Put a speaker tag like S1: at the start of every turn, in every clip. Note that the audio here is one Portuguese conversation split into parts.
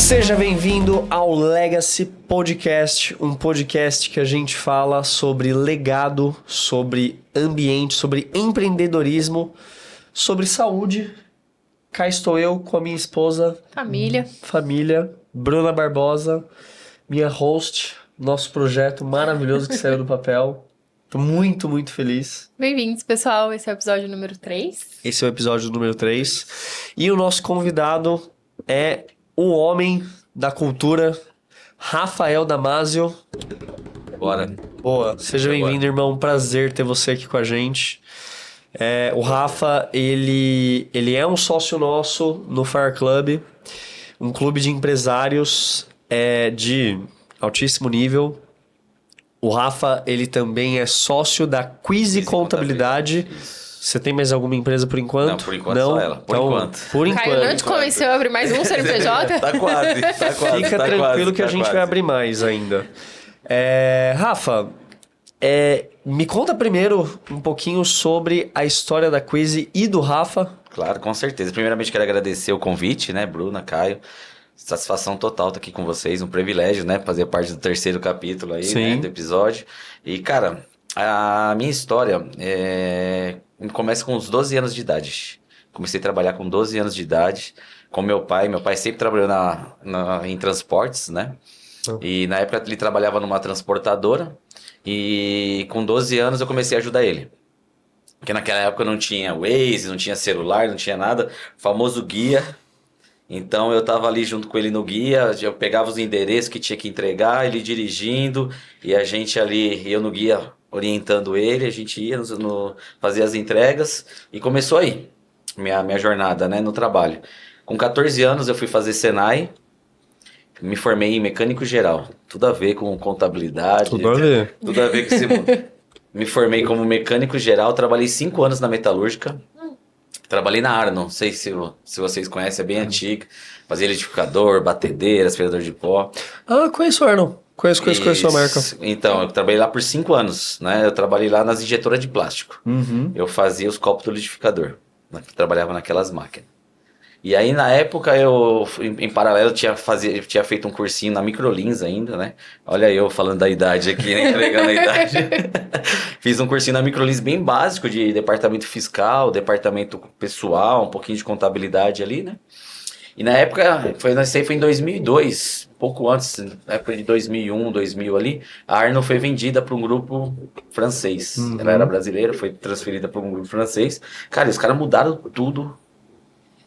S1: Seja bem-vindo ao Legacy Podcast, um podcast que a gente fala sobre legado, sobre ambiente, sobre empreendedorismo, sobre saúde. Cá estou eu com a minha esposa, família, Bruna Barbosa, minha host, nosso projeto maravilhoso que saiu do papel. Tô muito, muito feliz.
S2: Bem-vindos, pessoal. Esse é o episódio número 3.
S1: Esse é o episódio número 3. E o nosso convidado é o homem da cultura, Rafael Damasio.
S3: Bora.
S1: Boa, seja bem-vindo, irmão. Prazer ter você aqui com a gente. O Rafa, ele é um sócio nosso no Fire Club, um clube de empresários de altíssimo nível. O Rafa, ele também é sócio da Quizy Contabilidade. Você tem mais alguma empresa por enquanto?
S3: Não, por enquanto só ela. Por enquanto.
S1: Por enquanto.
S2: Caio não te convenceu a abrir mais um CNPJ?
S3: Tá quase.
S1: Fica tranquilo que a gente vai abrir mais ainda. Rafa, me conta primeiro um pouquinho sobre a história da Quizy e do Rafa.
S3: Claro, com certeza. Primeiramente, quero agradecer o convite, né, Bruna, Caio. Satisfação total estar aqui com vocês, um privilégio, né, fazer parte do terceiro capítulo aí, né, do episódio. E, cara, a minha história começa com uns 12 anos de idade. Comecei a trabalhar com 12 anos de idade com meu pai. Meu pai sempre trabalhou em transportes, né? E na época ele trabalhava numa transportadora. E com 12 anos eu comecei a ajudar ele. Porque naquela época não tinha Waze, não tinha celular, não tinha nada. O famoso guia. Então eu tava ali junto com ele no guia, eu pegava os endereços que tinha que entregar, ele dirigindo, e a gente ali, eu no guia orientando ele, a gente ia fazer as entregas, e começou aí, minha jornada, né, no trabalho. Com 14 anos eu fui fazer Senai, me formei em mecânico geral, tudo a ver com contabilidade.
S1: Tudo a ver.
S3: Tudo a ver com esse mundo. Me formei como mecânico geral, trabalhei 5 anos na metalúrgica. Trabalhei na Arno, não sei se vocês conhecem, é bem antiga. Fazia liquidificador, batedeira, aspirador de pó.
S1: Ah, conheço o Arno. Conheço a marca.
S3: Então, eu trabalhei lá por 5 anos, né? Eu trabalhei lá nas injetoras de plástico.
S1: Uhum.
S3: Eu fazia os copos do liquidificador, né? Trabalhava naquelas máquinas. E aí, na época, eu, em paralelo, tinha feito um cursinho na Microlins ainda, né? Olha eu falando da idade aqui, né? Entregando a idade. Fiz um cursinho na Microlins bem básico, de departamento fiscal, departamento pessoal, um pouquinho de contabilidade ali, né? E na época, foi em 2002, pouco antes, na época de 2001, 2000 ali, a Arno foi vendida para um grupo francês.
S1: Uhum.
S3: Ela era brasileira, foi transferida para um grupo francês. Cara, os caras mudaram tudo.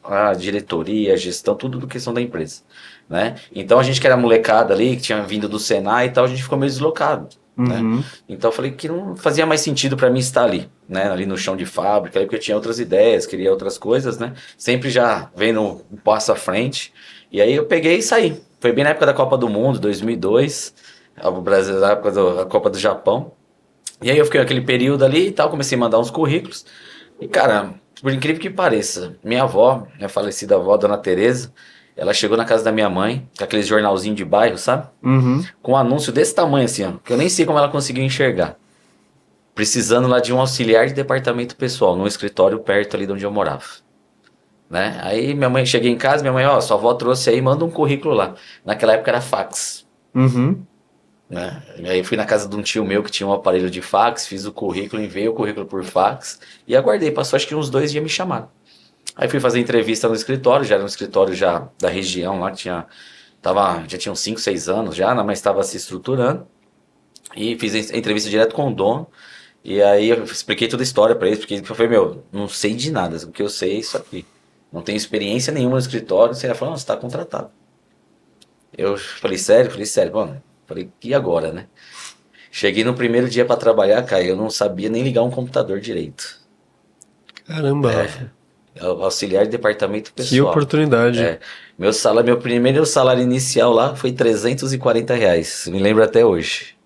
S3: A diretoria, a gestão, tudo do questão da empresa, né? Então a gente que era molecada ali, que tinha vindo do Senai e tal, a gente ficou meio deslocado, né? Então eu falei que não fazia mais sentido para mim estar ali, né? Ali no chão de fábrica, porque eu tinha outras ideias, queria outras coisas, né? Sempre já vendo um passo à frente. E aí eu peguei e saí. Foi bem na época da Copa do Mundo, 2002, o Brasil, na época da Copa do Japão. E aí eu fiquei naquele período ali e tal, comecei a mandar uns currículos. E cara, por incrível que pareça, minha avó, minha falecida avó, Dona Tereza, ela chegou na casa da minha mãe, com aqueles jornalzinhos de bairro, sabe?
S1: Uhum.
S3: Com um anúncio desse tamanho assim, ó, que eu nem sei como ela conseguiu enxergar. Precisando lá de um auxiliar de departamento pessoal, num escritório perto ali de onde eu morava. Né? Aí cheguei em casa, minha mãe, sua avó trouxe aí, manda um currículo lá. Naquela época era fax.
S1: Uhum.
S3: Né? Aí fui na casa de um tio meu que tinha um aparelho de fax, fiz o currículo, enviei o currículo por fax e aguardei, passou acho que uns 2 dias me chamaram. Aí fui fazer entrevista no escritório, já era um escritório já da região lá, que já tinha uns 5, 6 anos já, mas estava se estruturando. E fiz a entrevista direto com o dono, e aí eu expliquei toda a história para eles, porque eu falei, não sei de nada, o que eu sei é isso aqui. Não tenho experiência nenhuma no escritório, você falou, você está contratado. Eu falei, sério? Falei, sério, mano. Falei, e agora, né? Cheguei no primeiro dia pra trabalhar, cara, eu não sabia nem ligar um computador direito.
S1: Caramba, Rafa.
S3: Auxiliar de departamento pessoal.
S1: Que oportunidade.
S3: Meu primeiro salário inicial lá foi R$340. Me lembro até hoje.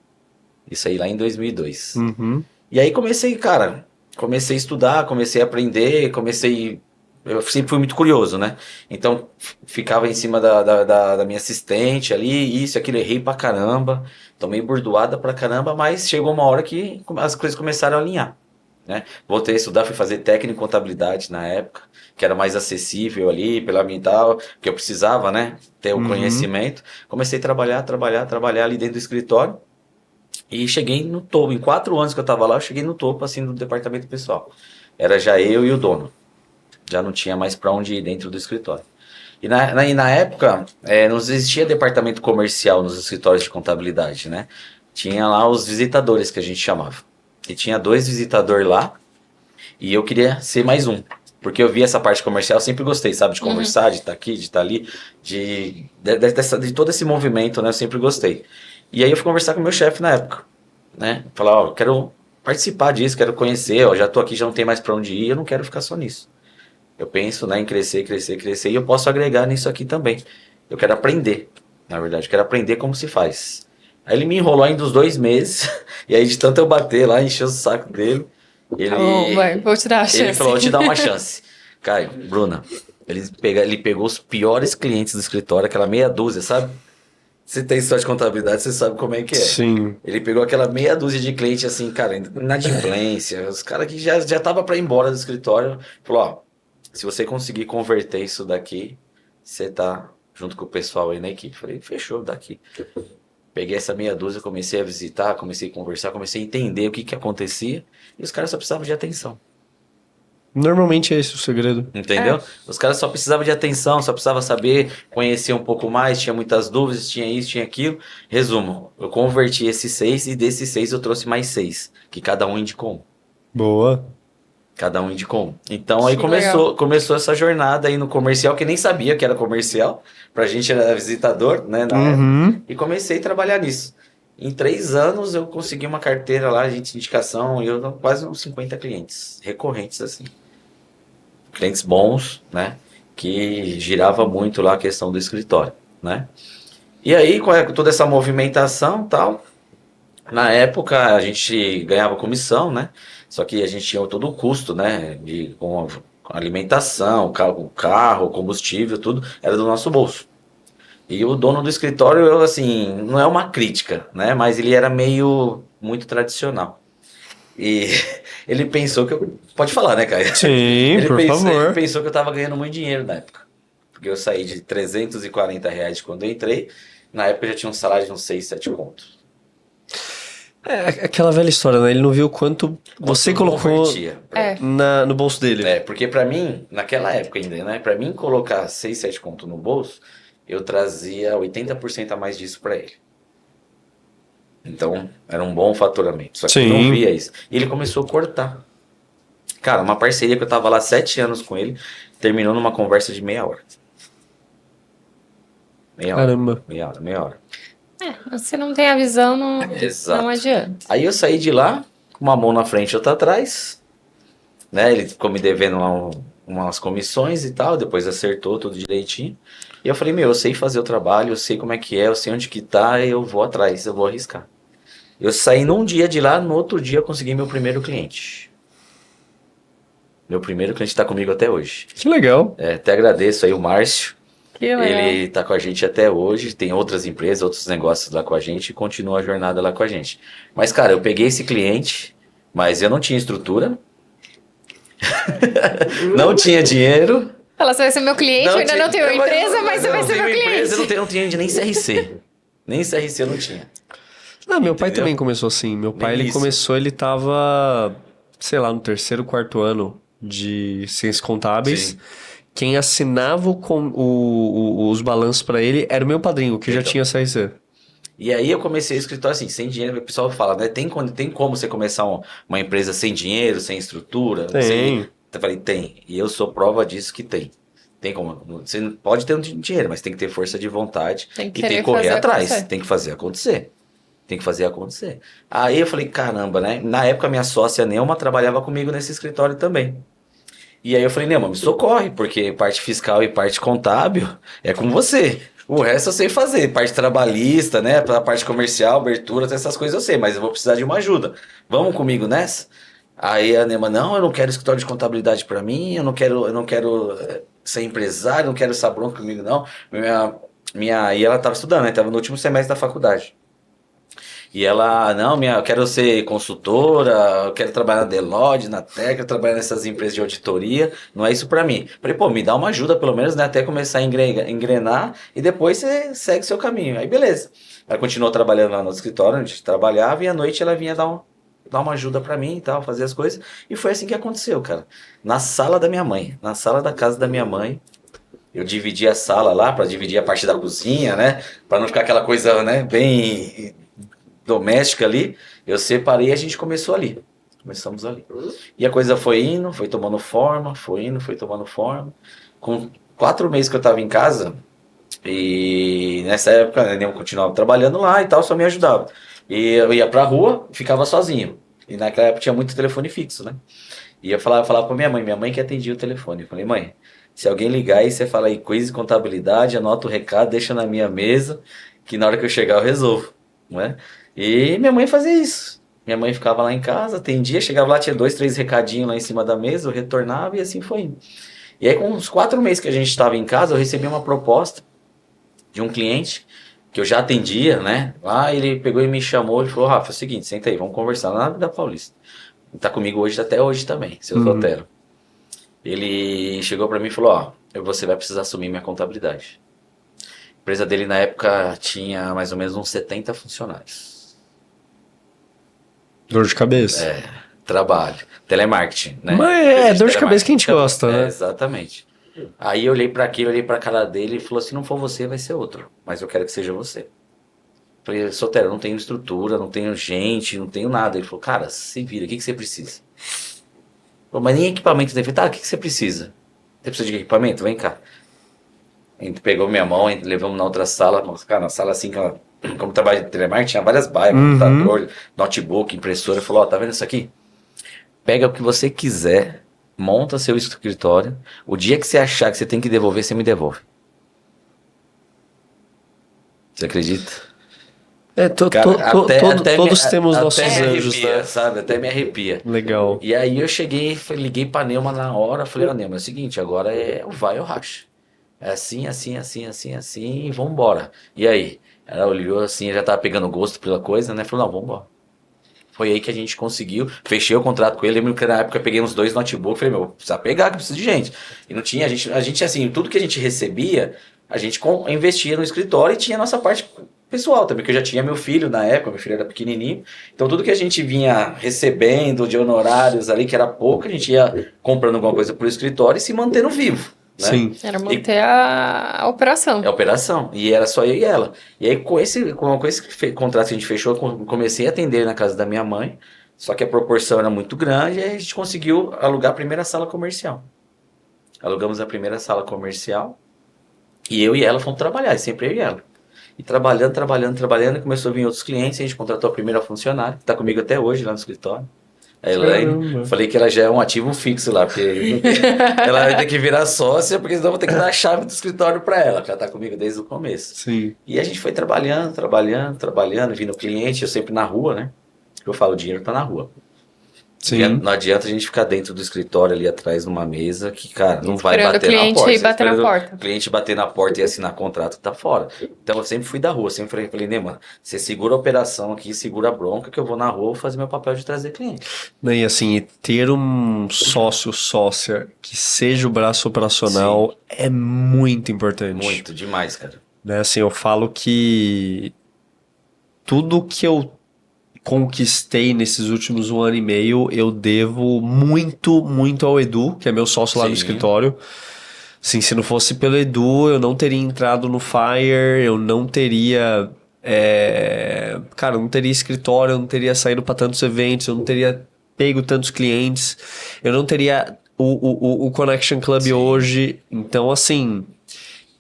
S3: Isso aí lá em 2002.
S1: Uhum.
S3: E aí comecei a estudar, comecei a aprender, eu sempre fui muito curioso, né? Então, ficava em cima da minha assistente ali, isso, aquilo, errei pra caramba, tomei burdoada pra caramba, mas chegou uma hora que as coisas começaram a alinhar, né? Voltei a estudar, fui fazer técnico em contabilidade na época, que era mais acessível ali, pela minha e tal, que eu precisava, né, ter o conhecimento. Comecei a trabalhar ali dentro do escritório e cheguei no topo. Em 4 anos que eu estava lá, eu cheguei no topo, assim, do departamento pessoal. Era já eu e o dono. Já não tinha mais para onde ir dentro do escritório. E na época, não existia departamento comercial nos escritórios de contabilidade, né? Tinha lá os visitadores, que a gente chamava. E tinha 2 visitadores lá, e eu queria ser mais um. Porque eu vi essa parte comercial, sempre gostei, sabe? De conversar, de estar aqui, de estar ali, de todo esse movimento, né? Eu sempre gostei. E aí eu fui conversar com o meu chefe na época, né? Falar, ó, quero participar disso, quero conhecer, ó, já tô aqui, já não tem mais para onde ir, eu não quero ficar só nisso. Eu penso, né, em crescer, e eu posso agregar nisso aqui também. Eu quero aprender, na verdade, eu quero aprender como se faz. Aí ele me enrolou ainda uns 2 meses, e aí de tanto eu bater lá, encher o saco dele,
S2: Tá bom, vai, vou te dar a
S3: ele
S2: chance.
S3: falou, vou te dar uma chance. Caio, Bruna, ele pegou os piores clientes do escritório, aquela meia dúzia, sabe? Você tem história de contabilidade, você sabe como é que é.
S1: Sim.
S3: Ele pegou aquela meia dúzia de clientes assim, cara, inadimplência, os caras que já tava para ir embora do escritório, falou, ó, se você conseguir converter isso daqui, você tá junto com o pessoal aí na equipe. Falei, fechou, daqui. Peguei essa meia dúzia, comecei a visitar, comecei a conversar, comecei a entender o que acontecia, e os caras só precisavam de atenção.
S1: Normalmente é esse o segredo.
S3: Entendeu? Os caras só precisavam de atenção, só precisavam saber, conhecer um pouco mais, tinha muitas dúvidas, tinha isso, tinha aquilo. Resumo, eu converti esses 6 e desses 6 eu trouxe mais 6, que cada um indicou um.
S1: Boa.
S3: Cada um indicou um. Então aí
S2: Que
S3: começou essa jornada aí no comercial, que nem sabia que era comercial, pra gente era visitador, né, na época, e comecei a trabalhar nisso. Em 3 anos eu consegui uma carteira lá de indicação e eu quase uns 50 clientes, recorrentes assim. Clientes bons, né? Que girava muito lá a questão do escritório, né? E aí, com toda essa movimentação e tal, na época a gente ganhava comissão, né? Só que a gente tinha todo o custo, né? Com a alimentação, o carro, combustível, tudo, era do nosso bolso. E o dono do escritório, eu, assim, não é uma crítica, né? Mas ele era meio muito tradicional. E ele pensou que eu... Pode falar, né, Caio?
S1: Sim, por favor.
S3: Ele pensou que eu tava ganhando muito dinheiro na época. Porque eu saí de R$ 340 quando eu entrei. Na época eu já tinha um salário de uns 6, 7 contos.
S1: É aquela velha história, né? Ele não viu quanto você colocou
S3: Convertia.
S1: no bolso dele.
S3: Porque pra mim, naquela época ainda, né? Pra mim colocar 6, 7 contos no bolso, eu trazia 80% a mais disso pra ele. Então, era um bom faturamento. Só que eu não via isso. E ele começou a cortar. Cara, uma parceria que eu tava lá 7 anos com ele, terminou numa conversa de meia hora.
S1: Caramba.
S3: Meia hora.
S2: Você não tem a visão, não adianta.
S3: Aí eu saí de lá, com uma mão na frente e outra atrás. Né? Ele ficou me devendo lá umas comissões e tal, depois acertou tudo direitinho. E eu falei, eu sei fazer o trabalho, eu sei como é que é, eu sei onde que tá, eu vou atrás, eu vou arriscar. Eu saí num dia de lá, no outro dia eu consegui meu primeiro cliente. Meu primeiro cliente está comigo até hoje.
S1: Que legal.
S3: Até agradeço aí o Márcio.
S2: Que legal.
S3: Ele tá com a gente até hoje, tem outras empresas, outros negócios lá com a gente e continua a jornada lá com a gente. Mas, cara, eu peguei esse cliente, mas eu não tinha estrutura, não tinha dinheiro.
S2: Ela, você vai ser meu cliente, eu ainda não tenho empresa, mas você vai ser meu cliente.
S3: Eu não tinha nem CRC. Nem CRC eu não tinha.
S1: Não, meu pai também começou assim. Meu pai, ele tava, sei lá, no 3º, 4º ano de ciências contábeis.
S3: Sim.
S1: Quem assinava os balanços pra ele era o meu padrinho, que já tinha CRC.
S3: E aí eu comecei o escritório assim, sem dinheiro. O pessoal fala, né? Tem como você começar uma empresa sem dinheiro, sem estrutura?
S1: Tem.
S3: Eu falei, tem. E eu sou prova disso que tem. Tem como. Você pode ter um dinheiro, mas tem que ter força de vontade.
S2: Tem que
S3: e tem que correr
S2: fazer
S3: atrás.
S2: acontecer.
S3: Tem que fazer acontecer. Tem que fazer acontecer. Aí eu falei, caramba, né? Na época, minha sócia Neuma trabalhava comigo nesse escritório também. E aí eu falei, Neuma, me socorre, porque parte fiscal e parte contábil é com você. O resto eu sei fazer, parte trabalhista, né? A parte comercial, abertura, essas coisas eu sei, mas eu vou precisar de uma ajuda. Vamos comigo nessa? Aí a Neuma, não, eu não quero escritório de contabilidade pra mim, eu não quero ser empresário, não quero essa bronca comigo, não. E ela tava estudando, né? Tava no último semestre da faculdade. E ela, não, eu quero ser consultora, eu quero trabalhar na Deloitte, na Tec, quero trabalhar nessas empresas de auditoria, não é isso pra mim. Falei, pô, me dá uma ajuda pelo menos, né, até começar a engrenar e depois você segue seu caminho. Aí beleza. Ela continuou trabalhando lá no escritório, onde a gente trabalhava, e à noite ela vinha dar uma ajuda pra mim e tal, fazer as coisas. E foi assim que aconteceu, cara. Na sala da minha mãe, na sala da casa da minha mãe, eu dividi a sala lá para dividir a parte da cozinha, né? Para não ficar aquela coisa, né, bem doméstica ali. Eu separei e a gente começou ali. Começamos ali. E a coisa foi indo, foi tomando forma, foi indo, foi tomando forma. Com 4 meses que eu tava em casa, e nessa época eu continuava trabalhando lá e tal, só me ajudava. E eu ia pra rua, ficava sozinho. E naquela época tinha muito telefone fixo, né? E eu falava pra minha mãe que atendia o telefone. Eu falei, mãe, se alguém ligar aí, você fala aí, quiz de contabilidade, anota o recado, deixa na minha mesa, que na hora que eu chegar eu resolvo, não é? E minha mãe fazia isso. Minha mãe ficava lá em casa, atendia, chegava lá, tinha 2, 3 recadinhos lá em cima da mesa, eu retornava e assim foi indo. E aí com uns 4 meses que a gente estava em casa, eu recebi uma proposta de um cliente que eu já atendia, né? Lá ele pegou e me chamou e falou, Rafa, é o seguinte, senta aí, vamos conversar lá da Paulista. Tá comigo hoje, até hoje também, seu Zotero. Ele chegou pra mim e falou, ó, você vai precisar assumir minha contabilidade. A empresa dele na época tinha mais ou menos uns 70 funcionários.
S1: Dor de cabeça.
S3: É, trabalho, telemarketing, né?
S1: Mas dor de cabeça que a gente gosta, né?
S3: Exatamente. Aí eu olhei pra aquilo, olhei pra cara dele e falou, se não for você, vai ser outro. Mas eu quero que seja você. Falei, Sotero, eu não tenho estrutura, não tenho gente, não tenho nada. Ele falou, cara, se vira, o que você precisa? Falei, mas nem equipamento tem. Falei, tá, o que você precisa? Você precisa de equipamento? Vem cá. A gente pegou minha mão, levamos na outra sala. Cara, na sala assim, como trabalho de telemarketing, tinha várias baias, computador, notebook, impressora. Falou, ó, tá vendo isso aqui? Pega o que você quiser, monta seu escritório. O dia que você achar que você tem que devolver, você me devolve. Você acredita?
S1: Todos temos nossos anjos,
S3: arrepia,
S1: né?
S3: sabe? Até me arrepia.
S1: Legal.
S3: E aí eu cheguei, liguei pra Neuma na hora, falei, ó, Neuma, é o seguinte, agora é o vai ou racha. É assim, assim, assim, assim, assim, e vambora. E aí? Ela olhou assim, já tava pegando gosto pela coisa, né? Falou, não, vambora. Foi aí que a gente conseguiu, fechei o contrato com ele, lembro que na época eu peguei uns 2 notebooks, falei, meu, precisa pegar, que precisa de gente. E não tinha, a gente assim, tudo que a gente recebia, a gente investia no escritório e tinha a nossa parte pessoal também, que eu já tinha meu filho na época, meu filho era pequenininho, então tudo que a gente vinha recebendo de honorários ali, que era pouco, a gente ia comprando alguma coisa pro escritório e se mantendo vivo. Né?
S1: Sim.
S2: Era manter a operação.
S3: É a operação. E era só eu e ela. E aí, com esse contrato que a gente fechou, eu comecei a atender na casa da minha mãe. Só que a proporção era muito grande. E aí a gente conseguiu alugar a primeira sala comercial. Alugamos a primeira sala comercial. E eu e ela fomos trabalhar. E sempre eu e ela. E trabalhando. E começou a vir outros clientes. A gente contratou a primeira funcionária, que está comigo até hoje lá no escritório. A Elaine, falei que ela já é um ativo fixo lá, porque ela vai ter que virar sócia, porque senão eu vou ter que dar a chave do escritório para ela, que ela tá comigo desde o começo.
S1: Sim.
S3: E a gente foi trabalhando, vindo cliente, eu sempre na rua, né? Eu falo, o dinheiro tá na rua.
S1: Sim.
S3: Não adianta a gente ficar dentro do escritório ali atrás numa mesa que, cara, não vai bater na porta.
S2: E bater na porta.
S3: O cliente bater na porta e assinar contrato, tá fora. Então eu sempre fui da rua, sempre falei, né, mano, você segura a operação aqui, segura a bronca, que eu vou na rua vou fazer meu papel de trazer cliente.
S1: E assim, ter um sócia que seja o braço operacional é muito importante.
S3: Muito, demais, cara.
S1: Né, assim, eu falo que tudo que eu conquistei nesses últimos 1 ano e meio, eu devo muito, muito ao Edu, que é meu sócio lá no escritório. Assim, se não fosse pelo Edu, eu não teria entrado no Fire, eu não teria... Cara, eu não teria escritório, eu não teria saído para tantos eventos, eu não teria pego tantos clientes, eu não teria o Connection Club hoje. Então, assim,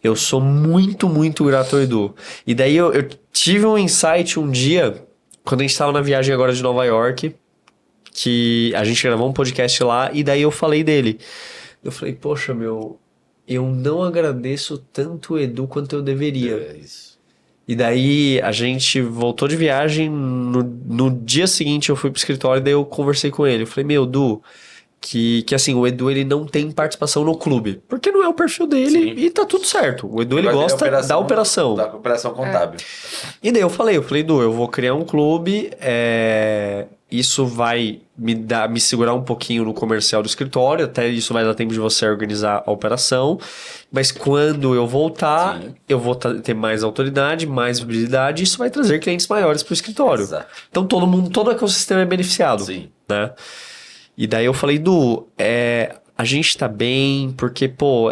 S1: eu sou muito, muito grato ao Edu. E daí eu tive um insight um dia... Quando a gente tava na viagem agora de Nova York, que a gente gravou um podcast lá, e daí eu falei dele. Eu falei, poxa, meu, eu não agradeço tanto o Edu quanto eu deveria.
S3: É isso.
S1: E daí a gente voltou de viagem, no dia seguinte eu fui pro escritório, e daí eu conversei com ele. Eu falei, meu, Edu, que assim, o Edu, ele não tem participação no clube. Porque não é o perfil dele. E tá tudo certo. O Edu, ele gosta da operação.
S3: Da operação contábil.
S1: E daí eu falei, Edu, eu vou criar um clube, isso vai me segurar um pouquinho no comercial do escritório, até isso vai dar tempo de você organizar a operação, mas quando eu voltar, eu vou ter mais autoridade, mais visibilidade, e isso vai trazer clientes maiores para o escritório. Exato. Então todo o ecossistema é beneficiado. Sim. Né? E daí eu falei, Edu, a gente tá bem, porque, pô...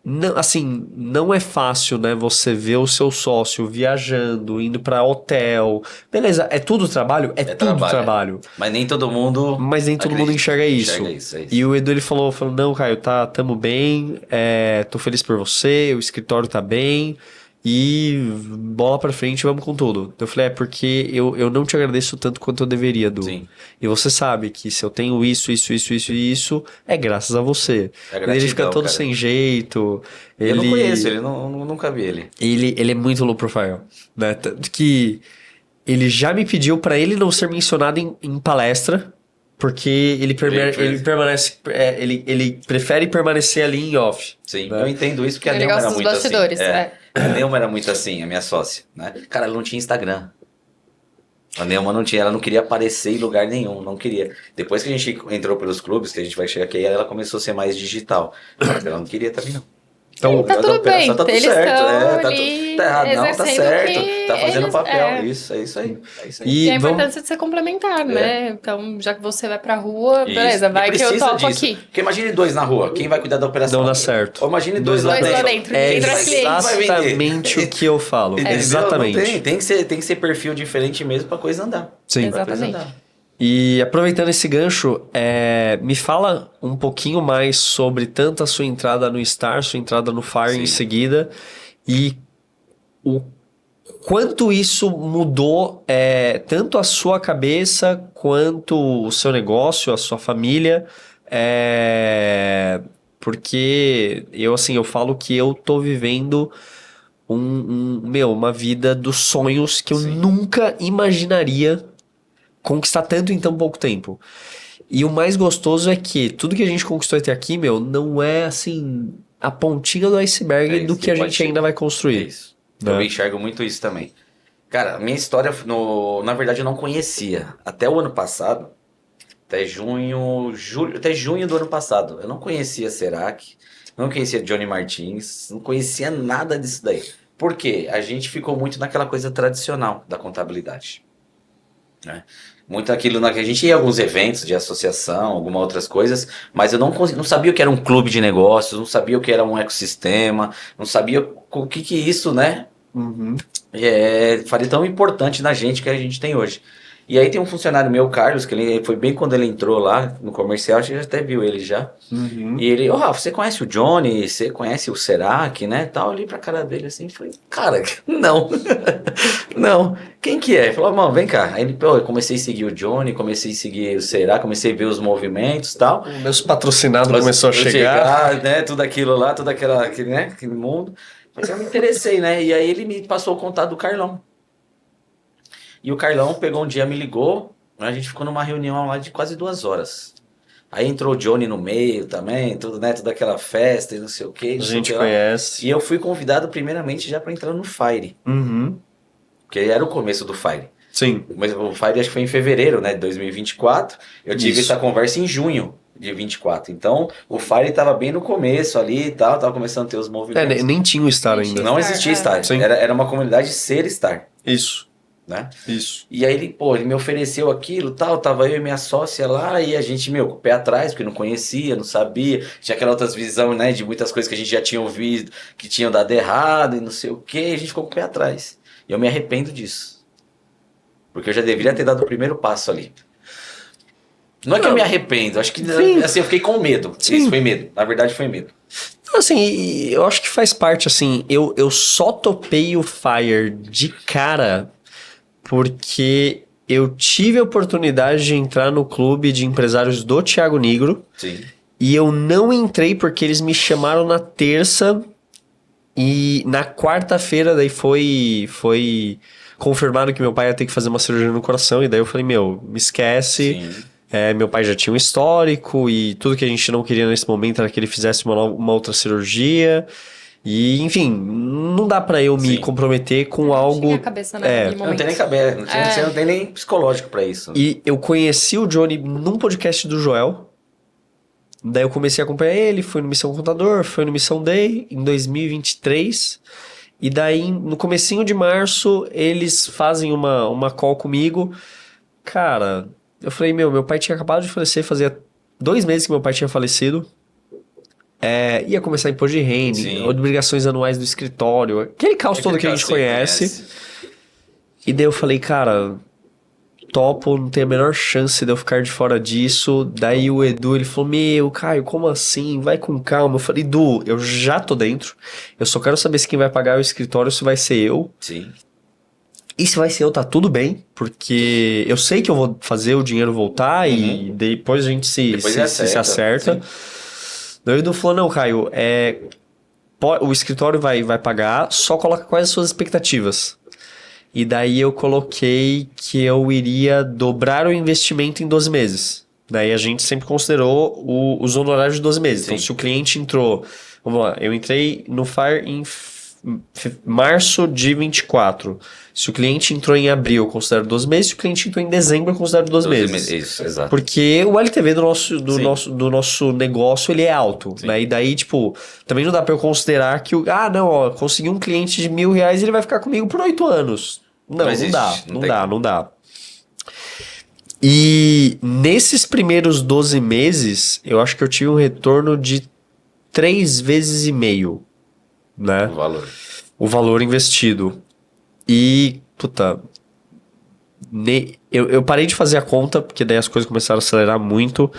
S1: Não, assim, não é fácil, né? Você ver o seu sócio viajando, indo pra hotel. Beleza, é tudo trabalho? É tudo trabalho.
S3: Mas nem todo mundo...
S1: Mas nem todo mundo enxerga isso. É isso. E o Edu, ele falou, não, Caio, tamo bem, tô feliz por você, o escritório tá bem... E bola pra frente, vamos com tudo. Eu falei, porque eu não te agradeço tanto quanto eu deveria, Edu. Sim. E você sabe que se eu tenho isso, é graças a você. Gratidão, ele fica todo sem jeito.
S3: Eu não conheço ele, nunca vi ele.
S1: Ele é muito low profile, né? Que ele já me pediu pra ele não ser mencionado em palestra, porque ele permanece, ele prefere permanecer ali em off.
S3: Sim, né? Eu entendo isso porque a Neuma era muito bastidores, assim. A Neuma era muito assim, a minha sócia, né? Cara, ela não tinha Instagram. A Neuma não tinha, ela não queria aparecer em lugar nenhum, não queria. Depois que a gente entrou pelos clubes, que a gente vai chegar aqui, ela começou a ser mais digital. Mas ela não queria também não.
S2: Então, tá tudo bem,
S3: tá tudo
S2: eles
S3: certo,
S2: tá
S3: errado, não, tá certo, tá fazendo papel, isso, é isso aí.
S2: E a importância de ser complementar, né? Então, já que você vai pra rua, beleza, vai que eu toco aqui.
S3: Porque imagine 2 na rua, quem vai cuidar da operação?
S1: Não dá certo.
S3: Ou imagine 2 lá dentro.
S1: É exatamente o que eu falo. Exatamente.
S3: Tem que ser perfil diferente mesmo pra coisa andar.
S1: Sim.
S2: Exatamente.
S1: E aproveitando esse gancho, me fala um pouquinho mais sobre tanto a sua entrada no Star, sua entrada no Fire em seguida, e o quanto isso mudou tanto a sua cabeça quanto o seu negócio, a sua família, porque eu falo que eu tô vivendo uma vida dos sonhos que eu nunca imaginaria conquistar tanto em tão pouco tempo. E o mais gostoso é que tudo que a gente conquistou até aqui, não é assim a pontinha do iceberg do que a gente ainda vai construir.
S3: Isso. Né? Eu enxergo muito isso também. Cara, a minha história, na verdade, eu não conhecia. Até o ano passado, até junho do ano passado, eu não conhecia Serac, não conhecia Johnny Martins, não conhecia nada disso daí. Por quê? A gente ficou muito naquela coisa tradicional da contabilidade. Né? Muito aquilo que a gente ia a alguns eventos de associação, algumas outras coisas, mas eu não sabia o que era um clube de negócios, não sabia o que era um ecossistema, não sabia o que isso, né? Faria tão importante na gente que a gente tem hoje. E aí tem um funcionário meu, Carlos, que ele foi bem quando ele entrou lá no comercial, a gente até viu ele já. E ele, Rafa, você conhece o Johnny, você conhece o Serac, né? Tal, olhei pra cara dele assim e falei, cara, não. Não. Quem que é? Ele falou, mano, vem cá. Aí eu comecei a seguir o Johnny, comecei a seguir o Serac, comecei a ver os movimentos e tal.
S1: Meus patrocinados começou a chegar.
S3: Né? Tudo aquilo lá, aquele mundo. Mas eu me interessei, né? E aí ele me passou o contato do Carlão. E o Carlão pegou um dia, me ligou, a gente ficou numa reunião lá de quase 2 horas. Aí entrou o Johnny no meio também, tudo, né? Toda aquela festa e não sei o que.
S1: A gente conhece.
S3: E eu fui convidado primeiramente já para entrar no Fire. Porque era o começo do Fire.
S1: Sim.
S3: Mas o Fire acho que foi em fevereiro, né? De 2024. Eu tive essa conversa em junho de 24. Então, o Fire tava bem no começo ali e tal, tava começando a ter os movimentos.
S1: Nem tinha o Star ainda.
S3: Não existia Star. Era uma comunidade ser Star.
S1: Isso.
S3: Né?
S1: Isso.
S3: E aí ele me ofereceu aquilo, tal, tava eu e minha sócia lá, e a gente, com o pé atrás, porque não conhecia, não sabia, tinha aquela outra visão, né, de muitas coisas que a gente já tinha ouvido, que tinham dado errado e não sei o que, a gente ficou com o pé atrás. E eu me arrependo disso. Porque eu já deveria ter dado o primeiro passo ali. Não é que eu me arrependo, acho que assim, eu fiquei com medo. Sim. Isso foi medo, na verdade foi medo.
S1: Assim, eu acho que faz parte, assim, eu só topei o Fire de cara porque eu tive a oportunidade de entrar no clube de empresários do Thiago Nigro.
S3: Sim.
S1: E eu não entrei porque eles me chamaram na terça e na quarta-feira daí foi confirmado que meu pai ia ter que fazer uma cirurgia no coração. E daí eu falei, me esquece. Meu pai já tinha um histórico e tudo que a gente não queria nesse momento era que ele fizesse uma outra cirurgia. E, enfim, não dá pra eu me
S3: Sim.
S1: comprometer com algo...
S2: Tinha a cabeça naquele
S3: Não
S2: momento.
S3: tem nem cabeça, você não tem nem psicológico pra isso.
S1: E eu conheci o Johnny num podcast do Joel. Daí eu comecei a acompanhar ele, fui no Missão Contador, fui no Missão Day em 2023. E daí, no comecinho de março, eles fazem uma call comigo. Cara, eu falei, meu pai tinha acabado de falecer, fazia 2 meses que meu pai tinha falecido. Ia começar imposto de renda,
S3: Sim.
S1: obrigações anuais do escritório, aquele caos todo que a gente conhece. E daí eu falei, cara, topo, não tem a menor chance de eu ficar de fora disso. Daí o Edu, ele falou, Caio, como assim? Vai com calma. Eu falei, Edu, eu já tô dentro. Eu só quero saber se quem vai pagar é o escritório, se vai ser eu.
S3: Sim.
S1: E se vai ser eu, tá tudo bem, porque eu sei que eu vou fazer o dinheiro voltar e depois a gente se acerta. Daí o Edu falou, não, Caio, o escritório vai pagar, só coloca quais as suas expectativas. E daí eu coloquei que eu iria dobrar o investimento em 12 meses. Daí a gente sempre considerou os honorários de 12 meses.
S3: Sim.
S1: Então se o cliente entrou... Vamos lá, eu entrei no FAIR em março de 24. Se o cliente entrou em abril, eu considero 12 meses. Se o cliente entrou em dezembro, eu considero 12 meses.
S3: Isso, exato.
S1: Porque o LTV do nosso negócio, ele é alto. Né? E daí, tipo, também não dá pra eu considerar que consegui um cliente de R$1.000, ele vai ficar comigo por 8 anos. Não dá. E nesses primeiros 12 meses, eu acho que eu tive um retorno de 3,5 vezes, né? O valor investido. E, eu parei de fazer a conta, porque daí as coisas começaram a acelerar muito,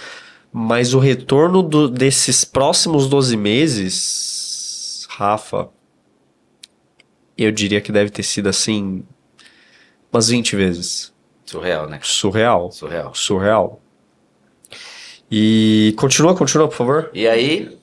S1: mas o retorno desses próximos 12 meses, Rafa, eu diria que deve ter sido assim, umas 20 vezes.
S3: Surreal, né?
S1: Surreal. E continua, por favor.
S3: E aí,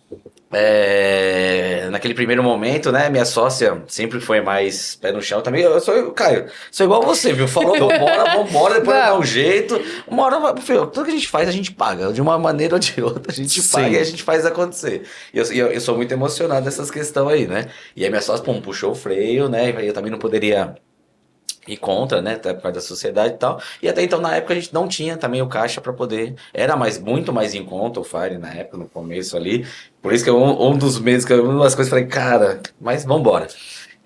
S3: naquele primeiro momento, né, minha sócia sempre foi mais pé no chão também. Eu sou, Caio, sou igual você, viu? Falou, vambora, depois dá um jeito. Uma hora, tudo que a gente faz, a gente paga. De uma maneira ou de outra, a gente paga e a gente faz acontecer. E eu sou muito emocionado nessas questões aí, né? E aí minha sócia, puxou o freio, né? Eu também não poderia ir contra, né, até por causa da sociedade e tal. E até então, na época, a gente não tinha também o caixa para poder... Era muito mais em conta o Fire na época, no começo ali. Por isso que um dos meses, uma das coisas, eu falei, cara, mas vambora.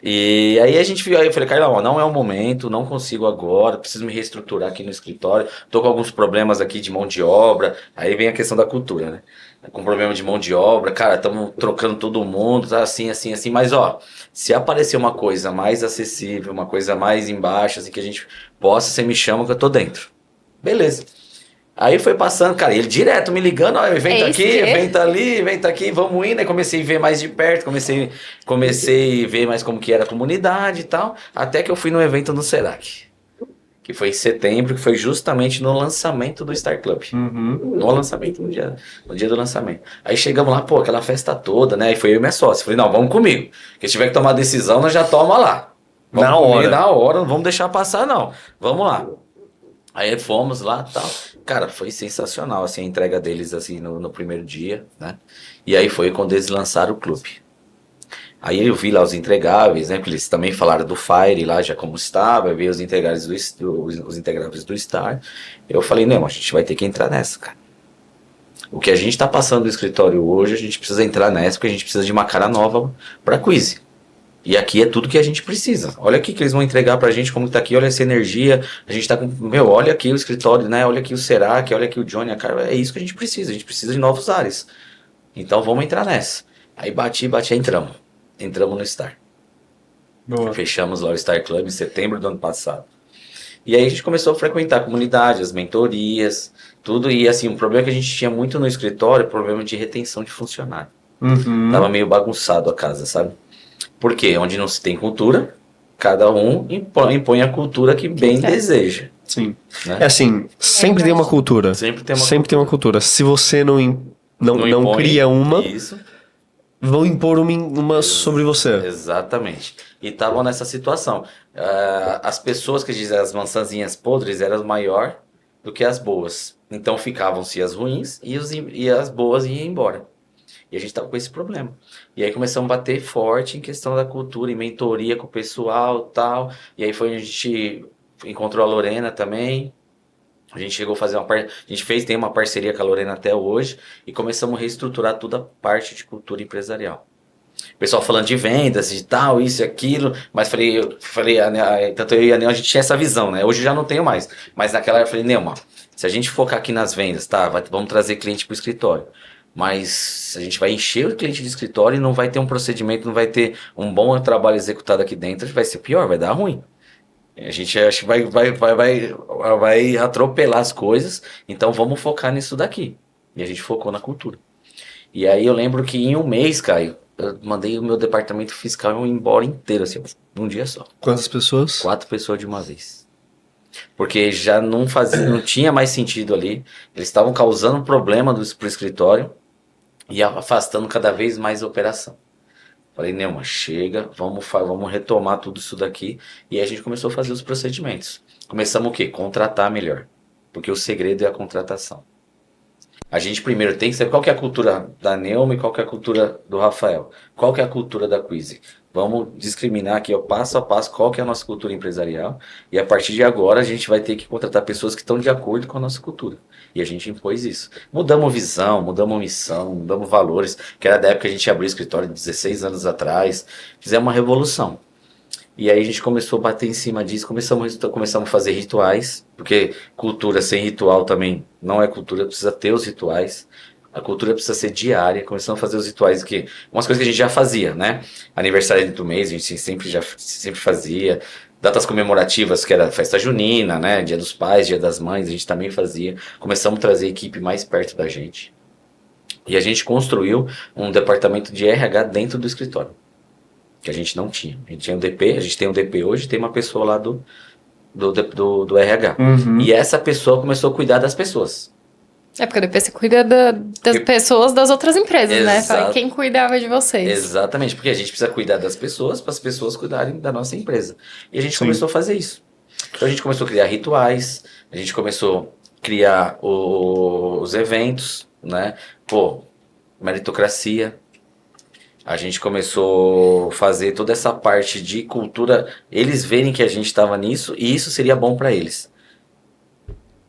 S3: E aí a gente viu, aí eu falei, cara, não é o momento, não consigo agora, preciso me reestruturar aqui no escritório, tô com alguns problemas aqui de mão de obra. Aí vem a questão da cultura, né? Com problema de mão de obra, cara, estamos trocando todo mundo, tá assim, mas se aparecer uma coisa mais acessível, uma coisa mais embaixo, assim, que a gente possa, você me chama que eu tô dentro. Beleza. Aí foi passando, cara, ele direto me ligando, evento aqui, evento ali, evento aqui, vamos indo. Aí comecei a ver mais de perto, comecei a ver mais como que era a comunidade e tal, até que eu fui no evento no Serac. Que foi em setembro, que foi justamente no lançamento do Star Club. No lançamento, no dia do lançamento. Aí chegamos lá, aquela festa toda, né? E foi eu e minha sócia. Falei, não, vamos comigo. Porque se tiver que tomar decisão, nós já toma lá.
S1: Na hora,
S3: não vamos deixar passar, não. Vamos lá. Aí fomos lá e tal. Cara, foi sensacional, assim, a entrega deles, assim, no primeiro dia, né? E aí foi quando eles lançaram o clube. Aí eu vi lá os entregáveis, né? Porque eles também falaram do Fire lá já como estava. Eu vi os entregáveis os entregáveis do Star. Eu falei, não, a gente vai ter que entrar nessa, cara. O que a gente tá passando no escritório hoje, a gente precisa entrar nessa, porque a gente precisa de uma cara nova pra Quizy. E aqui é tudo que a gente precisa. Olha aqui que eles vão entregar pra gente, como tá aqui, olha essa energia. A gente tá com, olha aqui o escritório, né? Olha aqui o Serac, olha aqui o Johnny, a cara. É isso que a gente precisa de novos ares. Então vamos entrar nessa. Aí bati, entramos no Star.
S1: Boa.
S3: Fechamos lá o Star Club em setembro do ano passado. E aí a gente começou a frequentar a comunidade, as mentorias, tudo. E assim, o problema que a gente tinha muito no escritório, problema de retenção de funcionário. Tava meio bagunçado a casa, sabe? Porque onde não se tem cultura, cada um impõe a cultura que bem deseja.
S1: Sim.
S3: Né?
S1: É assim, sempre tem uma cultura.
S3: Sempre tem uma
S1: cultura. Se você não
S3: impõe,
S1: cria uma...
S3: Isso.
S1: Vão impor uma sobre você.
S3: Exatamente. E estavam nessa situação. As pessoas que dizem as maçãzinhas podres eram as maior do que as boas. Então ficavam-se as ruins e as boas iam embora. E a gente tava com esse problema. E aí começamos a bater forte em questão da cultura, em mentoria com o pessoal e tal. E aí foi onde a gente encontrou a Lorena também. A gente chegou a fazer tem uma parceria com a Lorena até hoje e começamos a reestruturar toda a parte de cultura empresarial. O pessoal falando de vendas e tal, isso e aquilo, mas tanto eu e a Neu, a gente tinha essa visão, né? Hoje eu já não tenho mais. Mas naquela época eu falei, Neuma, se a gente focar aqui nas vendas, tá? Vamos trazer cliente pro escritório. Mas a gente vai encher o cliente de escritório e não vai ter um procedimento, não vai ter um bom trabalho executado aqui dentro, vai ser pior, vai dar ruim. A gente acha que vai atropelar as coisas, então vamos focar nisso daqui. E a gente focou na cultura. E aí eu lembro que em um mês, Caio, eu mandei o meu departamento fiscal embora inteiro, assim, num dia só.
S1: Quantas pessoas?
S3: 4 pessoas de uma vez. Porque já não tinha mais sentido ali. Eles estavam causando problema pro escritório e afastando cada vez mais a operação. Falei, Neuma, chega, vamos retomar tudo isso daqui. E aí a gente começou a fazer os procedimentos. Começamos o quê? Contratar melhor. Porque o segredo é a contratação. A gente primeiro tem que saber qual que é a cultura da Neuma e qual que é a cultura do Rafael. Qual que é a cultura da Quizy. Vamos discriminar aqui, ó, passo a passo, qual que é a nossa cultura empresarial. E a partir de agora a gente vai ter que contratar pessoas que estão de acordo com a nossa cultura. E a gente impôs isso. Mudamos visão, mudamos missão, mudamos valores. Que era da época que a gente abriu o escritório 16 anos atrás. Fizemos uma revolução. E aí a gente começou a bater em cima disso, começamos a fazer rituais, porque cultura sem ritual também não é cultura, precisa ter os rituais. A cultura precisa ser diária, começamos a fazer os rituais, umas coisas que a gente já fazia, né? Aniversário do mês, a gente sempre fazia. Datas comemorativas, que era festa junina, né? Dia dos pais, dia das mães, a gente também fazia. Começamos a trazer a equipe mais perto da gente. E a gente construiu um departamento de RH dentro do escritório. Que a gente não tinha. A gente tinha um DP, a gente tem um DP hoje, tem uma pessoa lá do RH.
S1: Uhum.
S3: E essa pessoa começou a cuidar das pessoas.
S2: É porque depois você cuida das pessoas das outras empresas, né? Fala, quem cuidava de vocês.
S3: Exatamente, porque a gente precisa cuidar das pessoas para as pessoas cuidarem da nossa empresa. E a gente começou a fazer isso. Então a gente começou a criar rituais, a gente começou a criar os eventos, né? Meritocracia. A gente começou a fazer toda essa parte de cultura, eles verem que a gente estava nisso e isso seria bom para eles.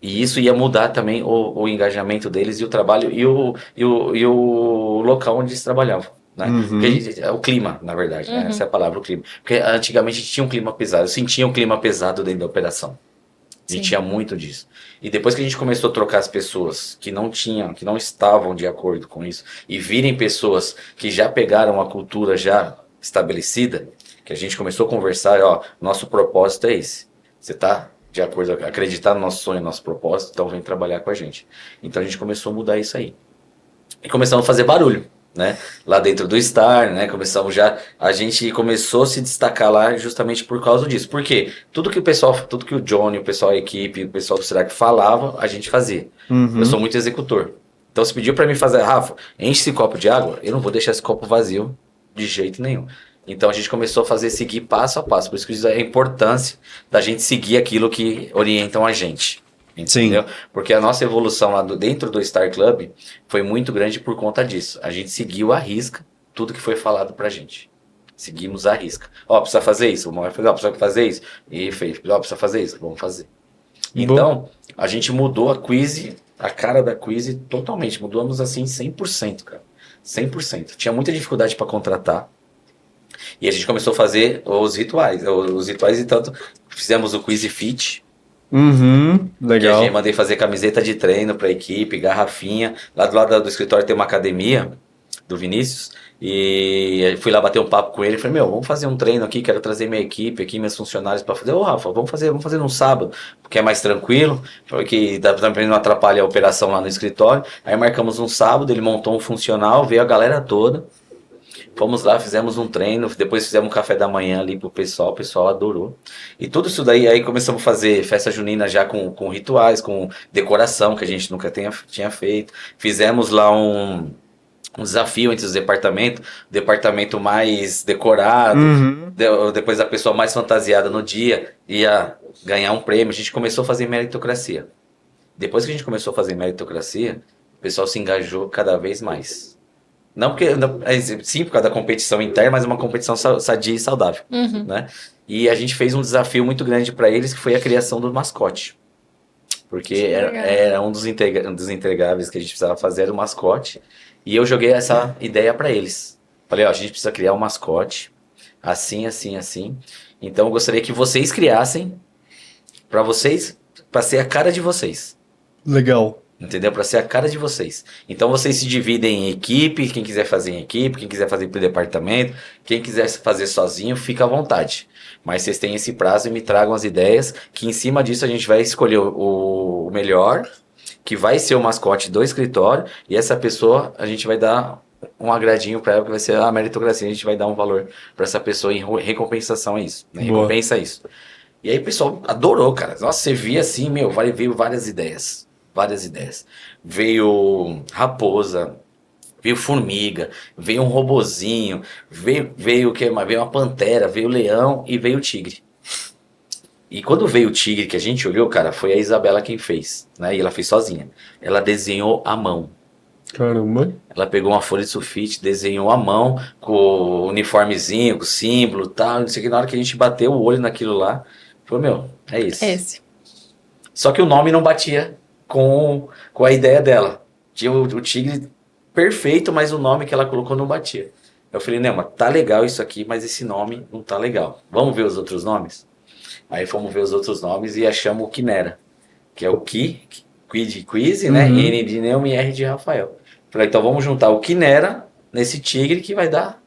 S3: E isso ia mudar também o engajamento deles e o trabalho e o local onde eles trabalhavam. Né?
S1: Uhum.
S3: O clima, na verdade, né? Essa é a palavra, o clima. Porque antigamente a gente tinha um clima pesado, eu sentia um clima pesado dentro da operação. A gente tinha muito disso. E depois que a gente começou a trocar as pessoas que não estavam de acordo com isso, e virem pessoas que já pegaram a cultura já estabelecida, que a gente começou a conversar, ó, nosso propósito é esse. Você tá de acordo, acreditar no nosso sonho, no nosso propósito, então vem trabalhar com a gente. Então a gente começou a mudar isso aí. E começamos a fazer barulho, né? Lá dentro do Star, né? A gente começou a se destacar lá justamente por causa disso. Por quê? Tudo que o Johnny, o pessoal da equipe, o pessoal do Serac falava, a gente fazia.
S1: Uhum.
S3: Eu sou muito executor. Então se pediu pra mim fazer, Rafa, enche esse copo de água, eu não vou deixar esse copo vazio de jeito nenhum. Então a gente começou a seguir passo a passo. Por isso que diz a importância da gente seguir aquilo que orientam a gente. Entendeu? Sim. Porque a nossa evolução lá dentro do Star Club foi muito grande por conta disso. A gente seguiu à risca tudo que foi falado pra gente. Seguimos à risca. Ó, precisa fazer isso, vamos fazer, precisa fazer isso. E fez, ó, precisa fazer isso, vamos fazer. Então, a gente mudou a Quizy, a cara da Quizy totalmente. Mudamos assim 100%, cara. 100%. Tinha muita dificuldade pra contratar. E a gente começou a fazer os rituais. E tanto, fizemos o Quizy Fit.
S1: Uhum, legal.
S3: E a gente mandei fazer camiseta de treino pra equipe, garrafinha. Lá do lado do escritório tem uma academia do Vinícius. E fui lá bater um papo com ele. Falei, vamos fazer um treino aqui, quero trazer minha equipe aqui, meus funcionários pra fazer. Ô, Rafa, vamos fazer num sábado, porque é mais tranquilo, porque também não atrapalha a operação lá no escritório. Aí marcamos um sábado, ele montou um funcional, veio a galera toda. Fomos lá, fizemos um treino, depois fizemos um café da manhã ali pro pessoal, o pessoal adorou. E tudo isso daí, aí começamos a fazer festa junina já com rituais, com decoração, que a gente nunca tinha feito. Fizemos lá um desafio entre os departamentos, o departamento mais decorado, depois a pessoa mais fantasiada no dia ia ganhar um prêmio. A gente começou a fazer meritocracia. Depois que a gente começou a fazer meritocracia, o pessoal se engajou cada vez mais. Não porque, sim, por causa da competição interna, mas uma competição sadia e saudável, né? E a gente fez um desafio muito grande para eles, que foi a criação do mascote. Porque era um dos entregáveis que a gente precisava fazer, era o mascote. E eu joguei essa ideia para eles. Falei, ó, a gente precisa criar um mascote, assim, assim, assim. Então eu gostaria que vocês criassem, para ser a cara de vocês.
S1: Legal.
S3: Entendeu? Para ser a cara de vocês. Então vocês se dividem em equipe, quem quiser fazer em equipe, quem quiser fazer por departamento, quem quiser fazer sozinho, fica à vontade. Mas vocês têm esse prazo e me tragam as ideias, que em cima disso a gente vai escolher o melhor, que vai ser o mascote do escritório, e essa pessoa a gente vai dar um agradinho para ela, que vai ser a meritocracia, a gente vai dar um valor para essa pessoa em recompensação a isso, né? Recompensa a isso. E aí o pessoal adorou, cara. Nossa, você via assim, veio várias ideias. Várias ideias. Veio raposa, veio formiga, veio um robozinho, veio o que mais? Veio uma pantera, veio o leão e veio o tigre. E quando veio o tigre que a gente olhou, cara, foi a Isabela quem fez, né? E ela fez sozinha. Ela desenhou à mão.
S1: Caramba.
S3: Ela pegou uma folha de sulfite, desenhou à mão, com o uniformezinho, com o símbolo e tal, não sei o que. Na hora que a gente bateu o olho naquilo lá, falou, é esse.
S2: É esse.
S3: Só que o nome não batia com a ideia dela. Tinha o tigre perfeito, mas o nome que ela colocou não batia. Eu falei, Nelma, tá legal isso aqui, mas esse nome não tá legal. Vamos ver os outros nomes? Aí fomos ver os outros nomes e achamos o Quinera, que é o Qui de Quiz, né? N de Nelma e R de Rafael. Falei, então vamos juntar o Quinera nesse tigre que vai dar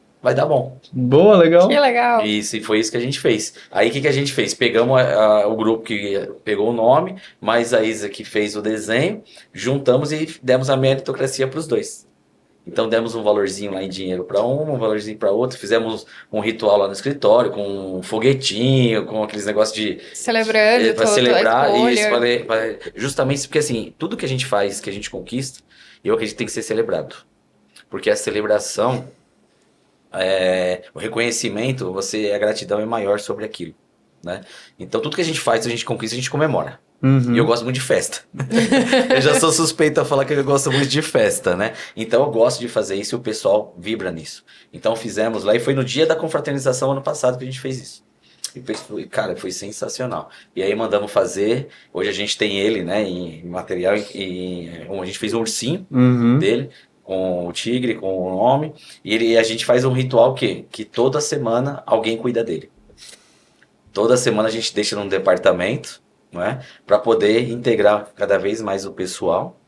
S3: bom.
S1: Boa, legal.
S2: Que legal.
S3: Isso, e foi isso que a gente fez. Aí o que a gente fez? Pegamos o grupo que pegou o nome, mais a Isa que fez o desenho, juntamos e demos a meritocracia para os dois. Então demos um valorzinho lá em dinheiro para um valorzinho para outro, fizemos um ritual lá no escritório, com um foguetinho, com aqueles negócios de...
S2: Celebrando
S3: para
S2: toda
S3: celebrar
S2: a
S3: isso,
S2: escolha.
S3: justamente porque assim, tudo que a gente faz, que a gente conquista, eu acredito que tem que ser celebrado. Porque a celebração... o reconhecimento, a gratidão é maior sobre aquilo, né? Então tudo que a gente faz, a gente conquista, a gente comemora. E eu gosto muito de festa. Eu já sou suspeito a falar que eu gosto muito de festa, né? Então eu gosto de fazer isso e o pessoal vibra nisso. Então fizemos lá e foi no dia da confraternização ano passado que a gente fez isso. E cara, foi sensacional. E aí mandamos fazer, hoje a gente tem ele, né, em material, a gente fez um ursinho dele, com o tigre, com o nome, e a gente faz um ritual que toda semana alguém cuida dele. Toda semana a gente deixa num departamento, não é? Para poder integrar cada vez mais o pessoal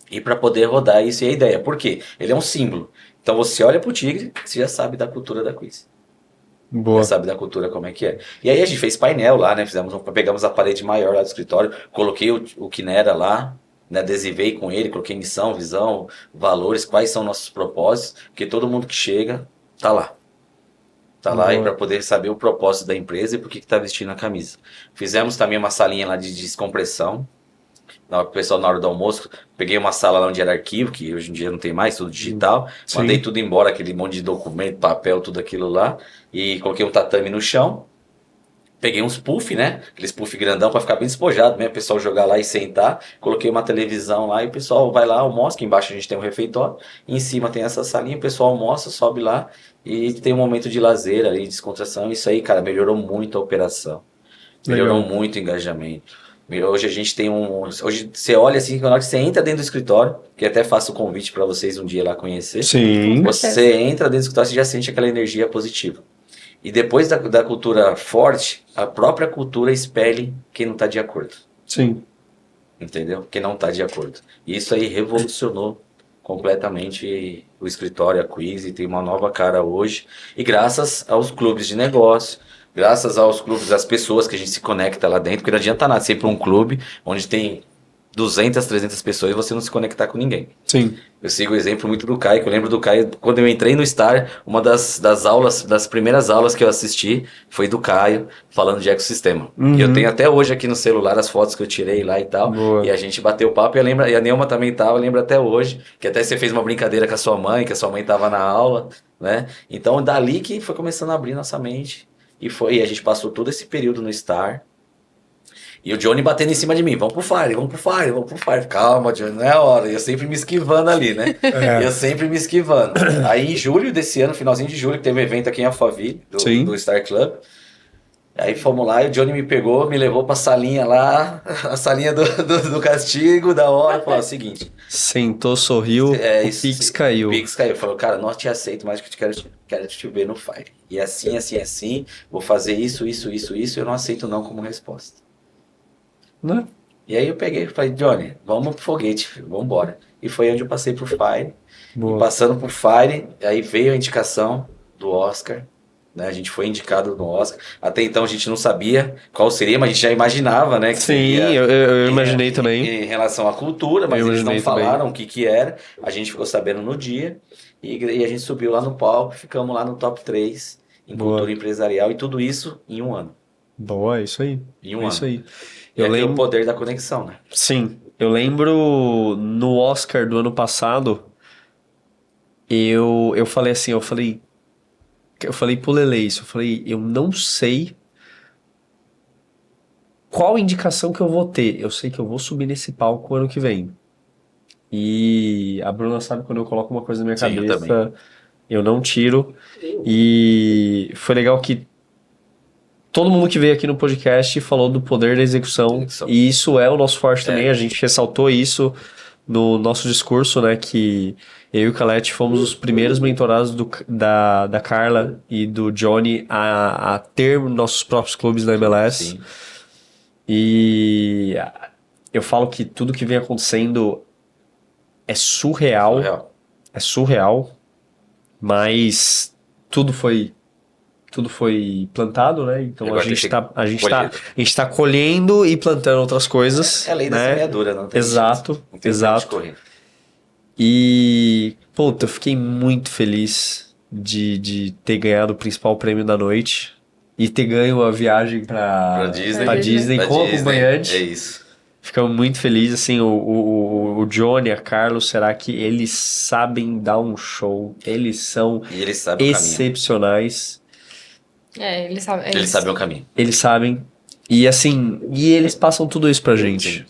S3: e para poder rodar isso. E a ideia, por quê? Ele é um símbolo. Então você olha pro tigre, você já sabe da cultura da Quiz.
S1: Boa.
S3: Já sabe da cultura como é que é. E aí a gente fez painel lá, né? Pegamos a parede maior lá do escritório, coloquei o Quinera lá, né, adesivei com ele, coloquei missão, visão, valores, quais são nossos propósitos, porque todo mundo que chega tá lá. Tá lá e para poder saber o propósito da empresa e por que tá vestindo a camisa. Fizemos também uma salinha lá de descompressão. O pessoal na hora do almoço, peguei uma sala lá onde era arquivo, que hoje em dia não tem mais, tudo digital.
S1: Sim.
S3: Mandei tudo embora, aquele monte de documento, papel, tudo aquilo lá. E coloquei um tatame no chão. Peguei uns puff, né? Aqueles puff grandão para ficar bem despojado, né? O pessoal jogar lá e sentar. Coloquei uma televisão lá e o pessoal vai lá, almoça, que embaixo a gente tem um refeitório. E em cima tem essa salinha, o pessoal almoça, sobe lá e tem um momento de lazer ali, descontração. Isso aí, cara, melhorou muito a operação. Melhorou muito o engajamento. Hoje a gente tem Hoje você olha assim, quando você entra dentro do escritório, que até faço o convite para vocês um dia lá conhecer.
S1: Sim.
S3: Você entra dentro do escritório, você já sente aquela energia positiva. E depois da cultura forte, a própria cultura espelhe quem não está de acordo.
S1: Sim.
S3: Entendeu? Quem não está de acordo. E isso aí revolucionou completamente o escritório, a Quiz, e tem uma nova cara hoje. E graças aos clubes de negócio, graças aos clubes, às pessoas que a gente se conecta lá dentro, porque não adianta nada ser para um clube onde tem 200, 300 pessoas e você não se conectar com ninguém.
S1: Sim.
S3: Eu sigo o exemplo muito do Caio, que eu lembro do Caio, quando eu entrei no Star, uma das aulas, das primeiras aulas que eu assisti foi do Caio, falando de ecossistema. E eu tenho até hoje aqui no celular as fotos que eu tirei lá e tal.
S1: Boa.
S3: E a gente bateu papo e a Neuma também tava, eu lembro até hoje, que até você fez uma brincadeira com a sua mãe, que a sua mãe tava na aula, né? Então dali que foi começando a abrir nossa mente. E a gente passou todo esse período no Star. E o Johnny batendo em cima de mim, vamos pro Fire, vamos pro Fire, vamos pro Fire. Calma, Johnny, não é a hora. E eu sempre me esquivando ali, né? Eu sempre me esquivando. Aí em julho desse ano, finalzinho de julho, que teve um evento aqui em Alphaville, do Star Club. Aí fomos lá e o Johnny me pegou, me levou pra salinha lá, a salinha do castigo, da hora. Falou, seguinte...
S1: Sentou, sorriu, o Pix caiu.
S3: O Pix caiu. Falou, cara, não te aceito mais que eu quero te ver no Fire. E assim, vou fazer isso, eu não aceito não como resposta.
S1: Né?
S3: E aí eu peguei e falei, Johnny, vamos pro foguete, filho, vamos embora. E foi onde eu passei pro Fire.
S1: Boa.
S3: E passando pro Fire, aí veio a indicação do Oscar. Né? A gente foi indicado no Oscar. Até então a gente não sabia qual seria, mas a gente já imaginava, né? Que
S1: Sim,
S3: seria,
S1: eu imaginei também.
S3: Em relação à cultura, mas eles não falaram o que era. A gente ficou sabendo no dia. E a gente subiu lá no palco, ficamos lá no top 3 em cultura empresarial. E tudo isso em um ano.
S1: Boa, é isso aí.
S3: Em um ano.
S1: Isso aí.
S3: Eu lembro o poder da conexão, né?
S1: Sim, eu lembro no Oscar do ano passado, eu falei assim, eu falei pro Lele isso, eu falei, eu não sei qual indicação que eu vou ter, eu sei que eu vou subir nesse palco ano que vem. E a Bruna sabe quando eu coloco uma coisa na minha cabeça, eu não tiro. E foi legal que todo mundo que veio aqui no podcast falou do poder da execução. E isso é o nosso forte também. A gente ressaltou isso no nosso discurso, né? Que eu e o Calete fomos os primeiros mentorados da Carla e do Johnny a ter nossos próprios clubes na MLS. Sim. E eu falo que tudo que vem acontecendo é surreal. É surreal. Mas tudo foi plantado, né? Então a gente tá colhendo e plantando outras coisas.
S3: É a lei da semeadura, não tem
S1: Exato. E, puta, eu fiquei muito feliz de ter ganhado o principal prêmio da noite e ter ganho a viagem pra Disney com acompanhante.
S3: É isso.
S1: Ficamos muito felizes, assim, o Johnny, a Carlos, será que eles sabem dar um show? Eles são excepcionais.
S2: Eles
S3: sabem o caminho.
S1: Eles sabem. E assim, eles passam tudo isso pra gente.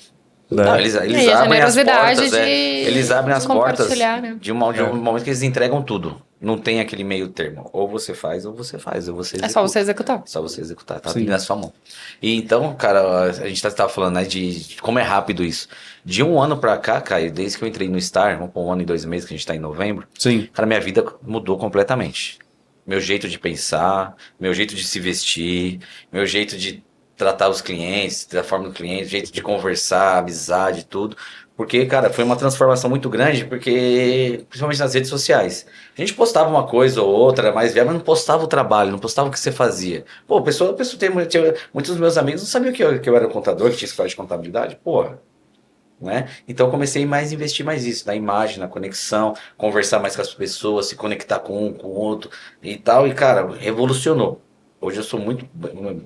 S1: Né?
S3: Não, eles abrem as portas. Eles abrem as portas
S2: né?
S3: de um momento que eles entregam tudo. Não tem aquele meio termo. Ou você faz, ou você faz. Ou você
S2: é só você executar.
S3: Só você executar. Tá na sua mão. E então, cara, a gente tava falando, né, de como é rápido isso. De um ano pra cá, Caio, desde que eu entrei no Star, vamos por 1 ano e 2 meses, que a gente tá em novembro.
S1: Sim.
S3: Cara, minha vida mudou completamente. Meu jeito de pensar, meu jeito de se vestir, meu jeito de tratar os clientes, da forma do cliente, jeito de conversar, amizade, tudo. Porque, cara, foi uma transformação muito grande, porque, principalmente nas redes sociais, a gente postava uma coisa ou outra, mas não postava o trabalho, não postava o que você fazia. Pô, muitos dos meus amigos não sabiam que eu era contador, que tinha escola de contabilidade, porra. Né? Então eu comecei a investir mais isso, na imagem, na conexão, conversar mais com as pessoas, se conectar com um, com o outro e tal, e cara, revolucionou. Hoje eu sou muito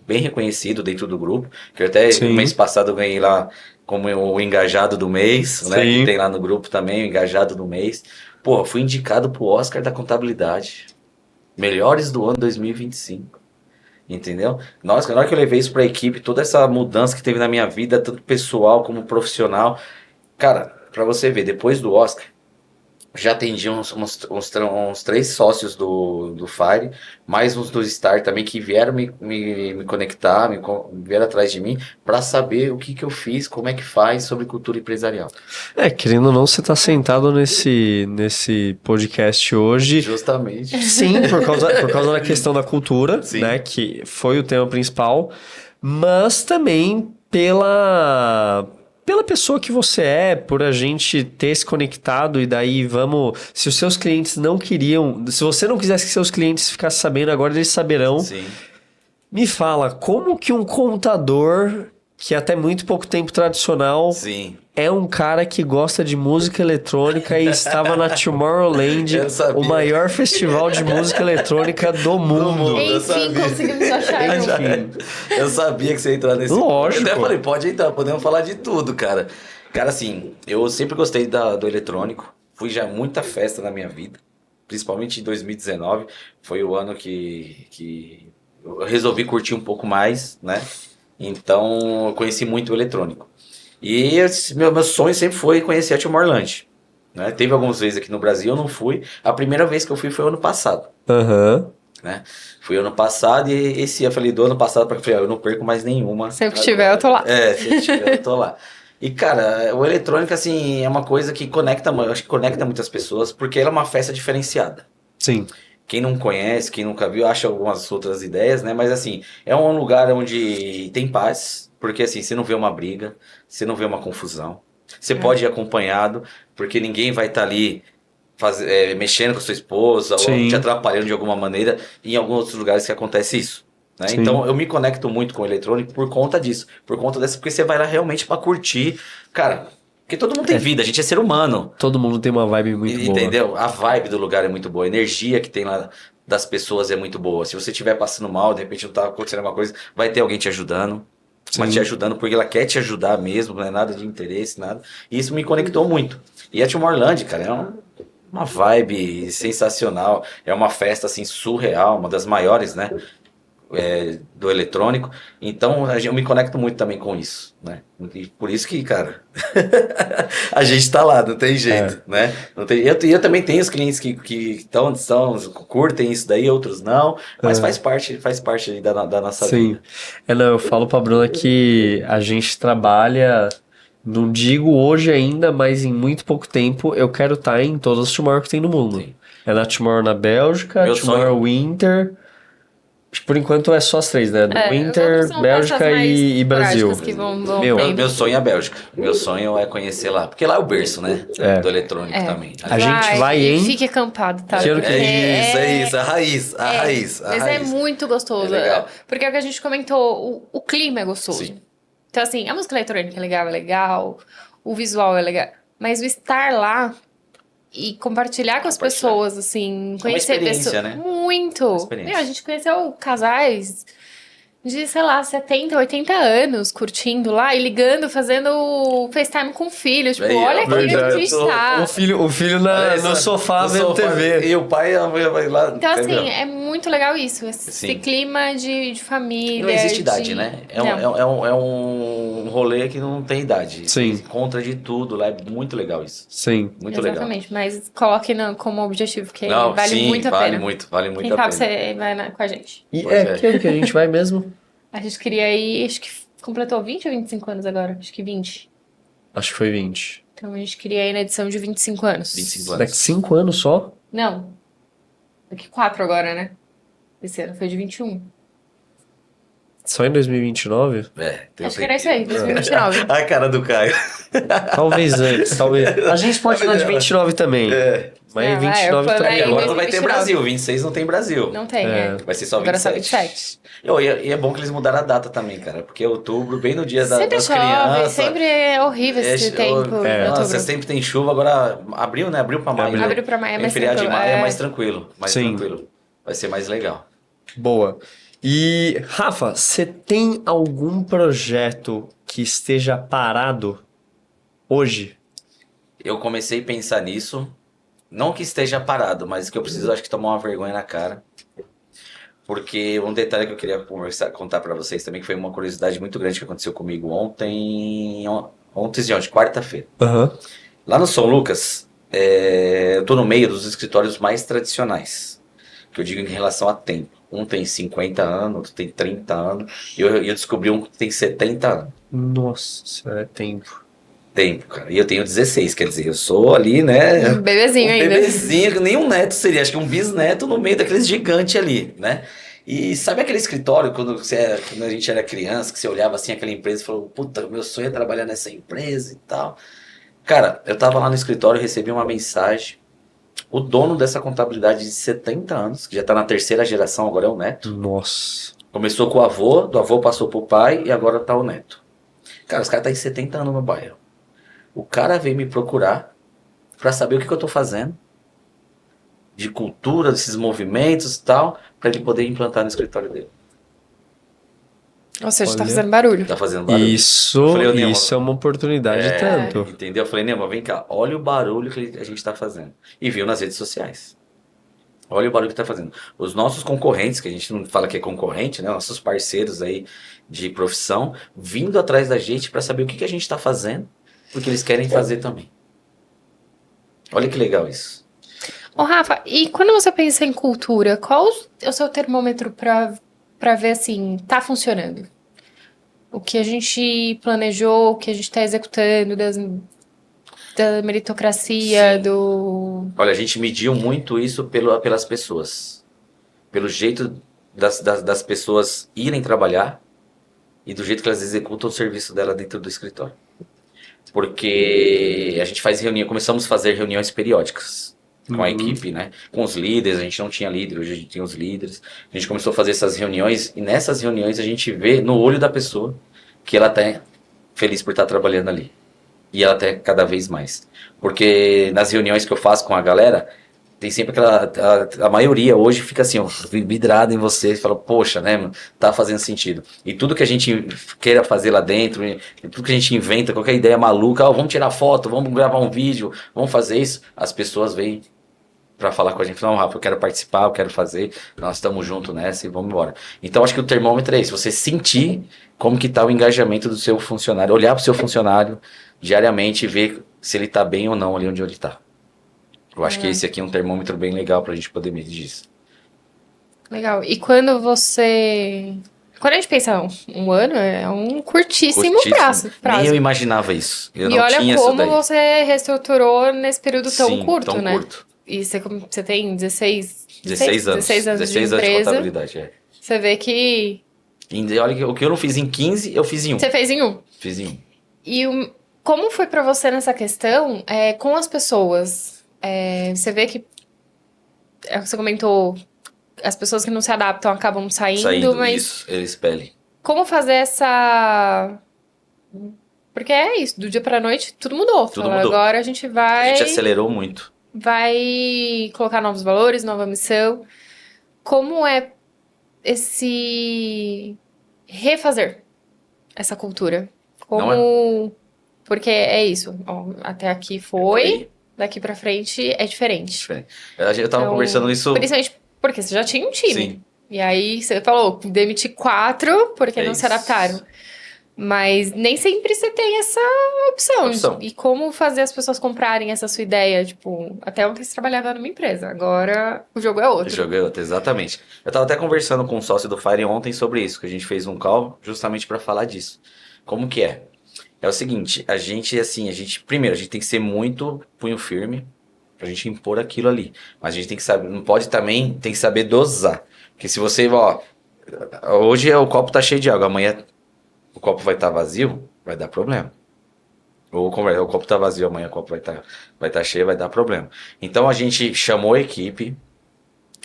S3: bem reconhecido dentro do grupo, que eu até no mês passado eu ganhei lá como o engajado do mês, né? Que tem lá no grupo também, o engajado do mês. Pô, fui indicado pro Oscar da contabilidade, melhores do ano 2025. Entendeu? Na hora que eu levei isso pra equipe, toda essa mudança que teve na minha vida, tanto pessoal como profissional, cara, pra você ver, depois do Oscar, já atendi uns 3 sócios do Fire, mais uns do Star também, que vieram me conectar, vieram atrás de mim, pra saber o que eu fiz, como é que faz sobre cultura empresarial.
S1: Querendo ou não, você tá sentado nesse podcast hoje.
S3: Justamente.
S1: Sim, por causa da questão da cultura, né, que foi o tema principal, mas também pela pessoa que você é, por a gente ter se conectado e daí se os seus clientes não queriam, se você não quisesse que seus clientes ficassem sabendo, agora eles saberão.
S3: Sim.
S1: Me fala, como que um contador, que até muito pouco tempo tradicional, é um cara que gosta de música eletrônica e estava na Tomorrowland, o maior festival de música eletrônica do mundo.
S2: Enfim, conseguimos achar.
S3: Eu sabia que você ia entrar nesse
S1: Lógico.
S3: Eu até falei, pode entrar, podemos falar de tudo, cara. Cara, assim, eu sempre gostei do eletrônico. Fui já muita festa na minha vida. Principalmente em 2019. Foi o ano que eu resolvi curtir um pouco mais, né? Então, eu conheci muito o eletrônico. E meu sonho sempre foi conhecer a Tomorrowland. Né? Teve algumas vezes aqui no Brasil, eu não fui. A primeira vez que eu fui foi ano passado.
S1: Aham.
S3: Né? Fui ano passado e esse eu falei do ano passado para eu não perco mais nenhuma.
S2: Sempre que tiver, eu tô lá.
S3: Sempre que tiver, eu tô lá. E cara, o eletrônico assim é uma coisa que conecta, eu acho que conecta muitas pessoas porque ela é uma festa diferenciada.
S1: Sim.
S3: Quem não conhece, quem nunca viu, acha algumas outras ideias, né? Mas assim, é um lugar onde tem paz, porque assim, você não vê uma briga, você não vê uma confusão. Você pode ir acompanhado, porque ninguém vai estar ali mexendo com a sua esposa ou
S1: Sim.
S3: te atrapalhando de alguma maneira. Em alguns outros lugares que acontece isso. Né?
S1: Sim.
S3: Então eu me conecto muito com o eletrônico por conta disso. Por conta dessa, porque você vai lá realmente pra curtir. Cara, porque todo mundo tem vida, a gente é ser humano.
S1: Todo mundo tem uma vibe muito boa.
S3: Entendeu? A vibe do lugar é muito boa, a energia que tem lá das pessoas é muito boa. Se você estiver passando mal, de repente não tá acontecendo alguma coisa, vai ter alguém te ajudando. Mas
S1: Sim.
S3: te ajudando porque ela quer te ajudar mesmo, não é nada de interesse, nada. E isso me conectou muito. E a Tomorrowland, cara, é uma vibe sensacional. É uma festa assim surreal, uma das maiores, né? Do eletrônico. Então eu me conecto muito também com isso, né? E por isso que, cara, a gente tá lá, não tem jeito, né? Não tem, eu também tenho os clientes que curtem isso daí, outros não, mas faz parte aí da nossa
S1: Sim.
S3: vida.
S1: Não, eu falo pra Bruna que a gente trabalha, não digo hoje ainda, mas em muito pouco tempo eu quero estar em todas as Tomorrow que tem no mundo.
S3: Sim.
S1: É na Tomorrow na Bélgica,
S3: Meu
S1: Tomorrow
S3: sonho-
S1: Winter. Por enquanto é só as três, né? Winter,
S2: vamos montar
S1: Bélgica
S2: essas mais
S1: e Brasil.
S2: práticas que vão
S1: Meu,
S2: tendo.
S3: Meu sonho é a Bélgica. Meu sonho é conhecer lá. Porque lá é o berço, né? Do eletrônico também.
S1: A gente vai,
S2: e
S1: hein?
S2: fique acampado, tá?
S1: Que ano que
S3: É isso. A raiz.
S2: Mas é muito gostoso.
S3: É legal.
S2: Porque é o que a gente comentou, o clima é gostoso.
S3: Sim.
S2: Então, assim, a música eletrônica é legal, o visual é legal. Mas o estar lá e compartilhar com as pessoas, assim, conhecer
S3: experiência,
S2: pessoas.
S3: né?
S2: Muito.
S3: experiência.
S2: Meu, a gente conheceu casais de, sei lá, 70, 80 anos curtindo lá e ligando, fazendo FaceTime com o filho. Tipo,
S3: Aí,
S2: olha aqui onde a
S3: verdade.
S2: gente tá.
S1: O filho no sofá vendo TV.
S3: E o pai e a mãe vai lá.
S2: Então, assim,
S3: entendeu?
S2: é muito legal isso. Esse
S3: Sim.
S2: clima de família.
S3: Não existe idade, né?
S2: Não.
S3: É um rolê que não tem idade.
S1: Sim.
S3: Você encontra de tudo lá. É muito legal isso.
S1: Sim.
S3: Muito legal.
S2: Exatamente, mas coloque como objetivo, porque
S3: Não,
S2: vale
S3: sim,
S2: muito a
S3: vale
S2: pena.
S3: muito, vale muito
S2: Quem
S3: a
S2: sabe
S3: pena.
S2: você vai com a gente.
S1: E
S3: Pois é.
S1: que ano que a gente vai mesmo?
S2: A gente queria ir, acho que completou 20 ou 25 anos agora? Acho que 20.
S1: Acho que foi 20.
S2: Então a gente queria ir na edição de 25 anos.
S3: 25 anos.
S1: Daqui 5 anos só?
S2: Não. Daqui 4 agora, né? Esse ano foi de 21.
S1: Só em 2029?
S2: Acho que era isso aí, 2029.
S3: A cara do Caio.
S1: Talvez antes, talvez. A gente pode ir na de 29 também. Mas
S2: Não,
S1: 29
S2: eu falei-
S1: também.
S3: E agora não vai
S2: 2029.
S3: ter Brasil. 26 não tem Brasil.
S2: Não tem, né?
S3: Vai ser só
S2: Agora
S3: 27.
S2: só 27.
S3: E é bom que eles mudaram a data também, cara. Porque é outubro, bem no dia
S2: Sempre
S3: das
S2: chove,
S3: crianças.
S2: sempre é horrível esse tempo em
S3: Nossa,
S2: outubro.
S3: sempre tem chuva. Agora, abril, né? Abril pra maio.
S2: Abril pra maio é
S3: Tem
S2: mais
S3: feriado de
S2: tranquilo,
S3: maio é
S2: é.
S3: mais tranquilo.
S1: Sim.
S3: Vai ser mais legal.
S1: Boa. E, Rafa, você tem algum projeto que esteja parado hoje?
S3: Eu comecei a pensar nisso. Não que esteja parado, mas que eu preciso, acho que, tomar uma vergonha na cara. Porque um detalhe que eu queria contar pra vocês também, que foi uma curiosidade muito grande que aconteceu comigo ontem, quarta-feira.
S1: Aham.
S3: Lá no São Lucas, eu tô no meio dos escritórios mais tradicionais, que eu digo em relação a tempo. Um tem 50 anos, outro tem 30 anos, e eu descobri um que tem 70 anos.
S1: Nossa, senhora, é tempo.
S3: Tempo, cara. E eu tenho 16, quer dizer, eu sou ali, né?
S2: Um bebezinho ainda.
S3: Bebezinho, nem um neto seria, acho que um bisneto no meio daqueles gigantes ali, né? E sabe aquele escritório, quando a gente era criança, que você olhava assim aquela empresa e falou, puta, meu sonho é trabalhar nessa empresa e tal. Cara, eu tava lá no escritório e recebi uma mensagem. O dono dessa contabilidade de 70 anos, que já tá na terceira geração, agora é o neto.
S1: Nossa.
S3: Começou com o avô, do avô passou pro pai e agora tá o neto. Cara, os caras tá em 70 anos no bairro. O cara veio me procurar pra saber o que eu tô fazendo. De cultura, desses movimentos e tal, pra ele poder implantar no escritório dele.
S2: Ou seja, tá
S1: Olha.
S2: fazendo barulho.
S3: Tá fazendo barulho.
S1: Isso,
S3: Falei, ô, Nemo,
S1: isso é uma oportunidade tanto.
S3: Entendeu? Eu falei, Nema, vem cá, olha o barulho que a gente tá fazendo. E viu nas redes sociais. Olha o barulho que tá fazendo. Os nossos concorrentes, que a gente não fala que é concorrente, né? Nossos parceiros aí de profissão, vindo atrás da gente para saber o que a gente tá fazendo, porque eles querem fazer também. Olha que legal isso.
S2: Ô, Rafa, e quando você pensa em cultura, qual é o seu termômetro para ver assim, tá funcionando? O que a gente planejou, o que a gente tá executando da meritocracia,
S3: Sim.
S2: do...
S3: Olha, a gente mediu muito isso pelas pessoas. Pelo jeito das pessoas irem trabalhar e do jeito que elas executam o serviço dela dentro do escritório. Porque a gente faz reunião, começamos a fazer reuniões periódicas com a equipe, né? Com os líderes, a gente não tinha líder, hoje a gente tem os líderes. A gente começou a fazer essas reuniões e nessas reuniões a gente vê no olho da pessoa que ela tá feliz por estar trabalhando ali. E ela até cada vez mais. Porque nas reuniões que eu faço com a galera, tem sempre aquela. A maioria hoje fica assim, ó, vidrada em você, e fala, poxa, né, mano, tá fazendo sentido. E tudo que a gente queira fazer lá dentro, e tudo que a gente inventa, qualquer ideia maluca, ó, vamos tirar foto, vamos gravar um vídeo, vamos fazer isso, as pessoas vêm pra falar com a gente, não, Rafa, eu quero participar, eu quero fazer, nós estamos juntos nessa e vamos embora. Então acho que o termômetro é isso, você sentir como que tá o engajamento do seu funcionário, olhar pro seu funcionário diariamente e ver se ele tá bem ou não ali onde ele tá. Eu acho que esse aqui é um termômetro bem legal pra gente poder medir isso.
S2: Legal. E quando você... Quando a gente pensa um ano, é um curtíssimo
S3: Curtíssimo.
S2: prazo.
S3: Nem eu imaginava isso. Eu
S2: E
S3: não
S2: olha
S3: tinha isso
S2: como
S3: daí.
S2: você reestruturou nesse período tão
S3: Sim,
S2: curto,
S3: tão
S2: né?
S3: curto.
S2: E você tem 16
S3: 16 anos.
S2: 16 anos de
S3: 16 anos de
S2: empresa.
S3: contabilidade, é.
S2: Você vê que
S3: E olha que o que eu não fiz em 15, eu fiz em 1.
S2: você fez em um.
S3: Fiz em 1.
S2: E como foi pra você nessa questão com as pessoas? Você vê que você comentou, as pessoas que não se adaptam acabam saindo, mas
S3: isso, eles expelem.
S2: como fazer essa... Porque é isso, do dia pra noite tudo mudou.
S3: Tudo
S2: Fala,
S3: mudou.
S2: agora a gente
S3: A
S2: vai...
S3: gente acelerou muito.
S2: vai colocar novos valores, nova missão. Como é esse refazer essa cultura?
S3: Não é?
S2: Como... Porque é isso, ó, até aqui foi, daqui pra frente é diferente.
S3: Diferente. Eu tava
S2: Então,
S3: conversando isso.
S2: principalmente porque você já tinha um time.
S3: Sim.
S2: E aí você falou, demiti 4 porque
S3: É
S2: não
S3: isso.
S2: se adaptaram. Mas nem sempre você tem essa opção.
S3: Opção.
S2: E como fazer as pessoas comprarem essa sua ideia? Tipo, até ontem você trabalhava numa empresa, agora o jogo é outro.
S3: Joguei outro, exatamente. Eu tava até conversando com um sócio do Fire ontem sobre isso, que a gente fez um call justamente para falar disso. Como que é? É o seguinte, primeiro, a gente tem que ser muito punho firme pra gente impor aquilo ali. Mas a gente tem que saber, não pode também, tem que saber dosar. Porque se você, ó, hoje o copo tá cheio de água, amanhã o copo vai estar vazio, vai dar problema. Ou o copo tá vazio, amanhã o copo vai tá cheio, vai dar problema. Então a gente chamou a equipe,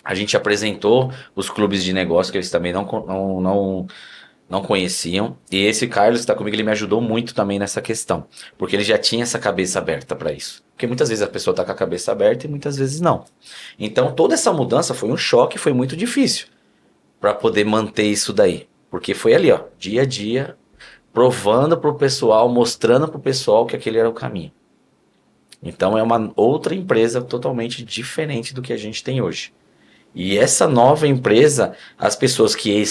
S3: a gente apresentou os clubes de negócio que eles também não conheciam. E esse Carlos que está comigo, ele me ajudou muito também nessa questão. Porque ele já tinha essa cabeça aberta para isso. Porque muitas vezes a pessoa está com a cabeça aberta e muitas vezes não. Então toda essa mudança foi um choque, foi muito difícil para poder manter isso daí. Porque foi ali, ó, dia a dia, provando pro pessoal, mostrando pro pessoal que aquele era o caminho. Então é uma outra empresa totalmente diferente do que a gente tem hoje. E essa nova empresa, as pessoas que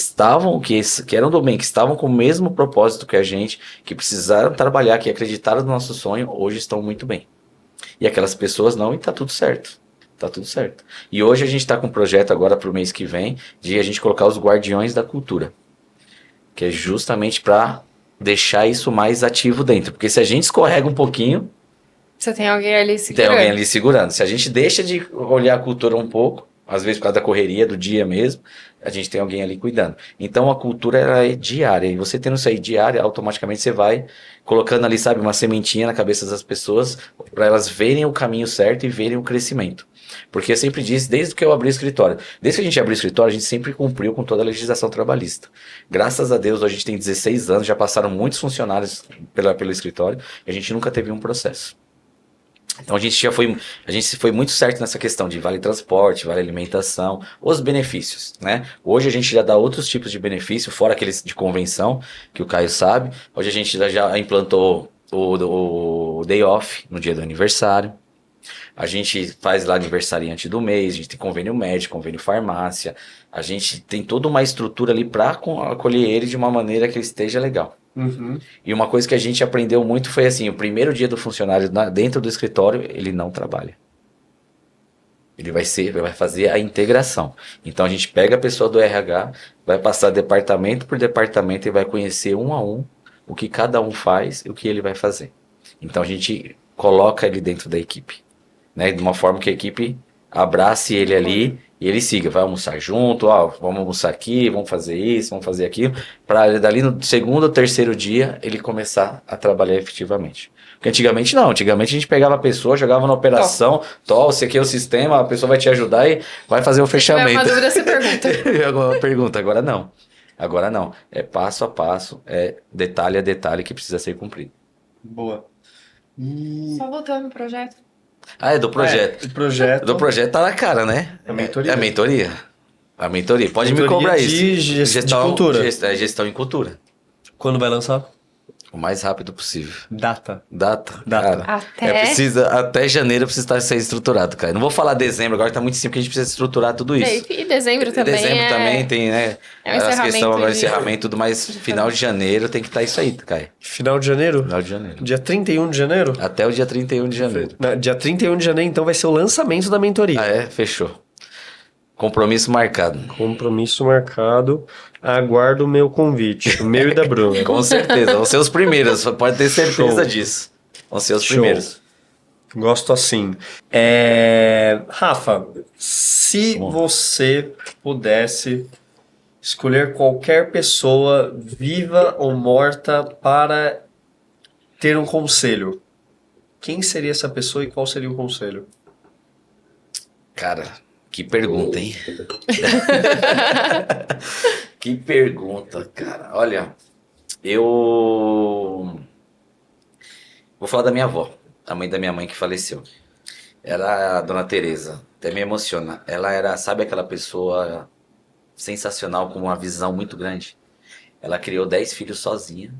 S3: eram do bem, que estavam com o mesmo propósito que a gente, que precisaram trabalhar, que acreditaram no nosso sonho, hoje estão muito bem. E aquelas pessoas não, e tá tudo certo. Tá tudo certo. E hoje a gente está com um projeto agora para o mês que vem, de a gente colocar os guardiões da cultura. Que é justamente para deixar isso mais ativo dentro. Porque se a gente escorrega um pouquinho,
S2: Você tem alguém ali
S3: tem
S2: segurando.
S3: alguém ali segurando. Se a gente deixa de olhar a cultura um pouco, às vezes por causa da correria do dia mesmo, a gente tem alguém ali cuidando. Então a cultura ela é diária. E você tendo isso aí diária, automaticamente você vai colocando ali, sabe, uma sementinha na cabeça das pessoas para elas verem o caminho certo e verem o crescimento. Porque eu sempre disse, desde que eu abri o escritório, desde que a gente abriu o escritório, a gente sempre cumpriu com toda a legislação trabalhista. Graças a Deus, hoje a gente tem 16 anos, já passaram muitos funcionários pelo escritório e a gente nunca teve um processo. Então a gente foi muito certo nessa questão de vale transporte, vale alimentação, os benefícios, né? Hoje a gente já dá outros tipos de benefício, fora aqueles de convenção, que o Caio sabe. Hoje a gente já implantou o day off no dia do aniversário. A gente faz lá aniversariante do mês, a gente tem convênio médico, convênio farmácia. A gente tem toda uma estrutura ali para acolher ele de uma maneira que ele esteja legal.
S1: Uhum.
S3: E uma coisa que a gente aprendeu muito foi assim, o primeiro dia do funcionário dentro do escritório, ele não trabalha. Ele vai fazer a integração. Então a gente pega a pessoa do RH, vai passar departamento por departamento e vai conhecer um a um o que cada um faz e o que ele vai fazer. Então a gente coloca ele dentro da equipe, né? De uma forma que a equipe abrace ele ali e ele siga. Vai almoçar junto, ó, vamos almoçar aqui, vamos fazer isso, vamos fazer aquilo, para dali no segundo ou terceiro dia ele começar a trabalhar efetivamente. Porque antigamente não, antigamente a gente pegava a pessoa, jogava na operação, esse aqui é o sistema, a pessoa vai te ajudar e vai fazer o fechamento.
S2: Se tiver uma dúvida, você pergunta.
S3: Alguma pergunta, agora não. Agora não, é passo a passo, é detalhe a detalhe que precisa ser cumprido.
S1: Boa.
S2: Só voltando no projeto.
S3: Ah, é do projeto.
S1: O projeto.
S3: Do projeto tá na cara, né?
S1: A mentoria.
S3: É a mentoria. A mentoria. Pode me
S1: Mentoria
S3: cobrar
S1: de
S3: isso.
S1: de cultura.
S3: Gestão em cultura.
S1: Quando vai lançar?
S3: O mais rápido possível.
S1: Data.
S3: Data.
S1: Data.
S3: Cara, até janeiro precisa estar ser estruturado, cara. Não vou falar dezembro, agora tá muito simples porque a gente precisa estruturar tudo isso.
S2: E dezembro também.
S3: Dezembro também tem, né?
S2: É um
S3: As
S2: encerramento
S3: questões agora,
S2: de-
S3: encerramento e tudo, mas final de janeiro tem que estar isso aí, Caio.
S1: Final de janeiro?
S3: Final de janeiro.
S1: Dia 31 de janeiro?
S3: Até o dia 31 de janeiro.
S1: Dia 31 de janeiro, então, vai ser o lançamento da mentoria.
S3: Ah, é? Fechou. Compromisso marcado.
S1: Compromisso marcado. Aguardo o meu convite. O meu e da Bruna.
S3: Com certeza. Vão ser os primeiros, pode ter certeza
S1: Show.
S3: disso. Vão ser os
S1: Show.
S3: primeiros.
S1: Gosto assim. Rafa, se você pudesse escolher qualquer pessoa, viva ou morta, para ter um conselho, quem seria essa pessoa e qual seria o conselho?
S3: Cara, que pergunta, hein? Que pergunta, cara. Olha, eu vou falar da minha avó, a mãe da minha mãe que faleceu. Ela, a dona Teresa, até me emociona. Ela era, sabe aquela pessoa sensacional, com uma visão muito grande. Ela criou 10 filhos sozinha.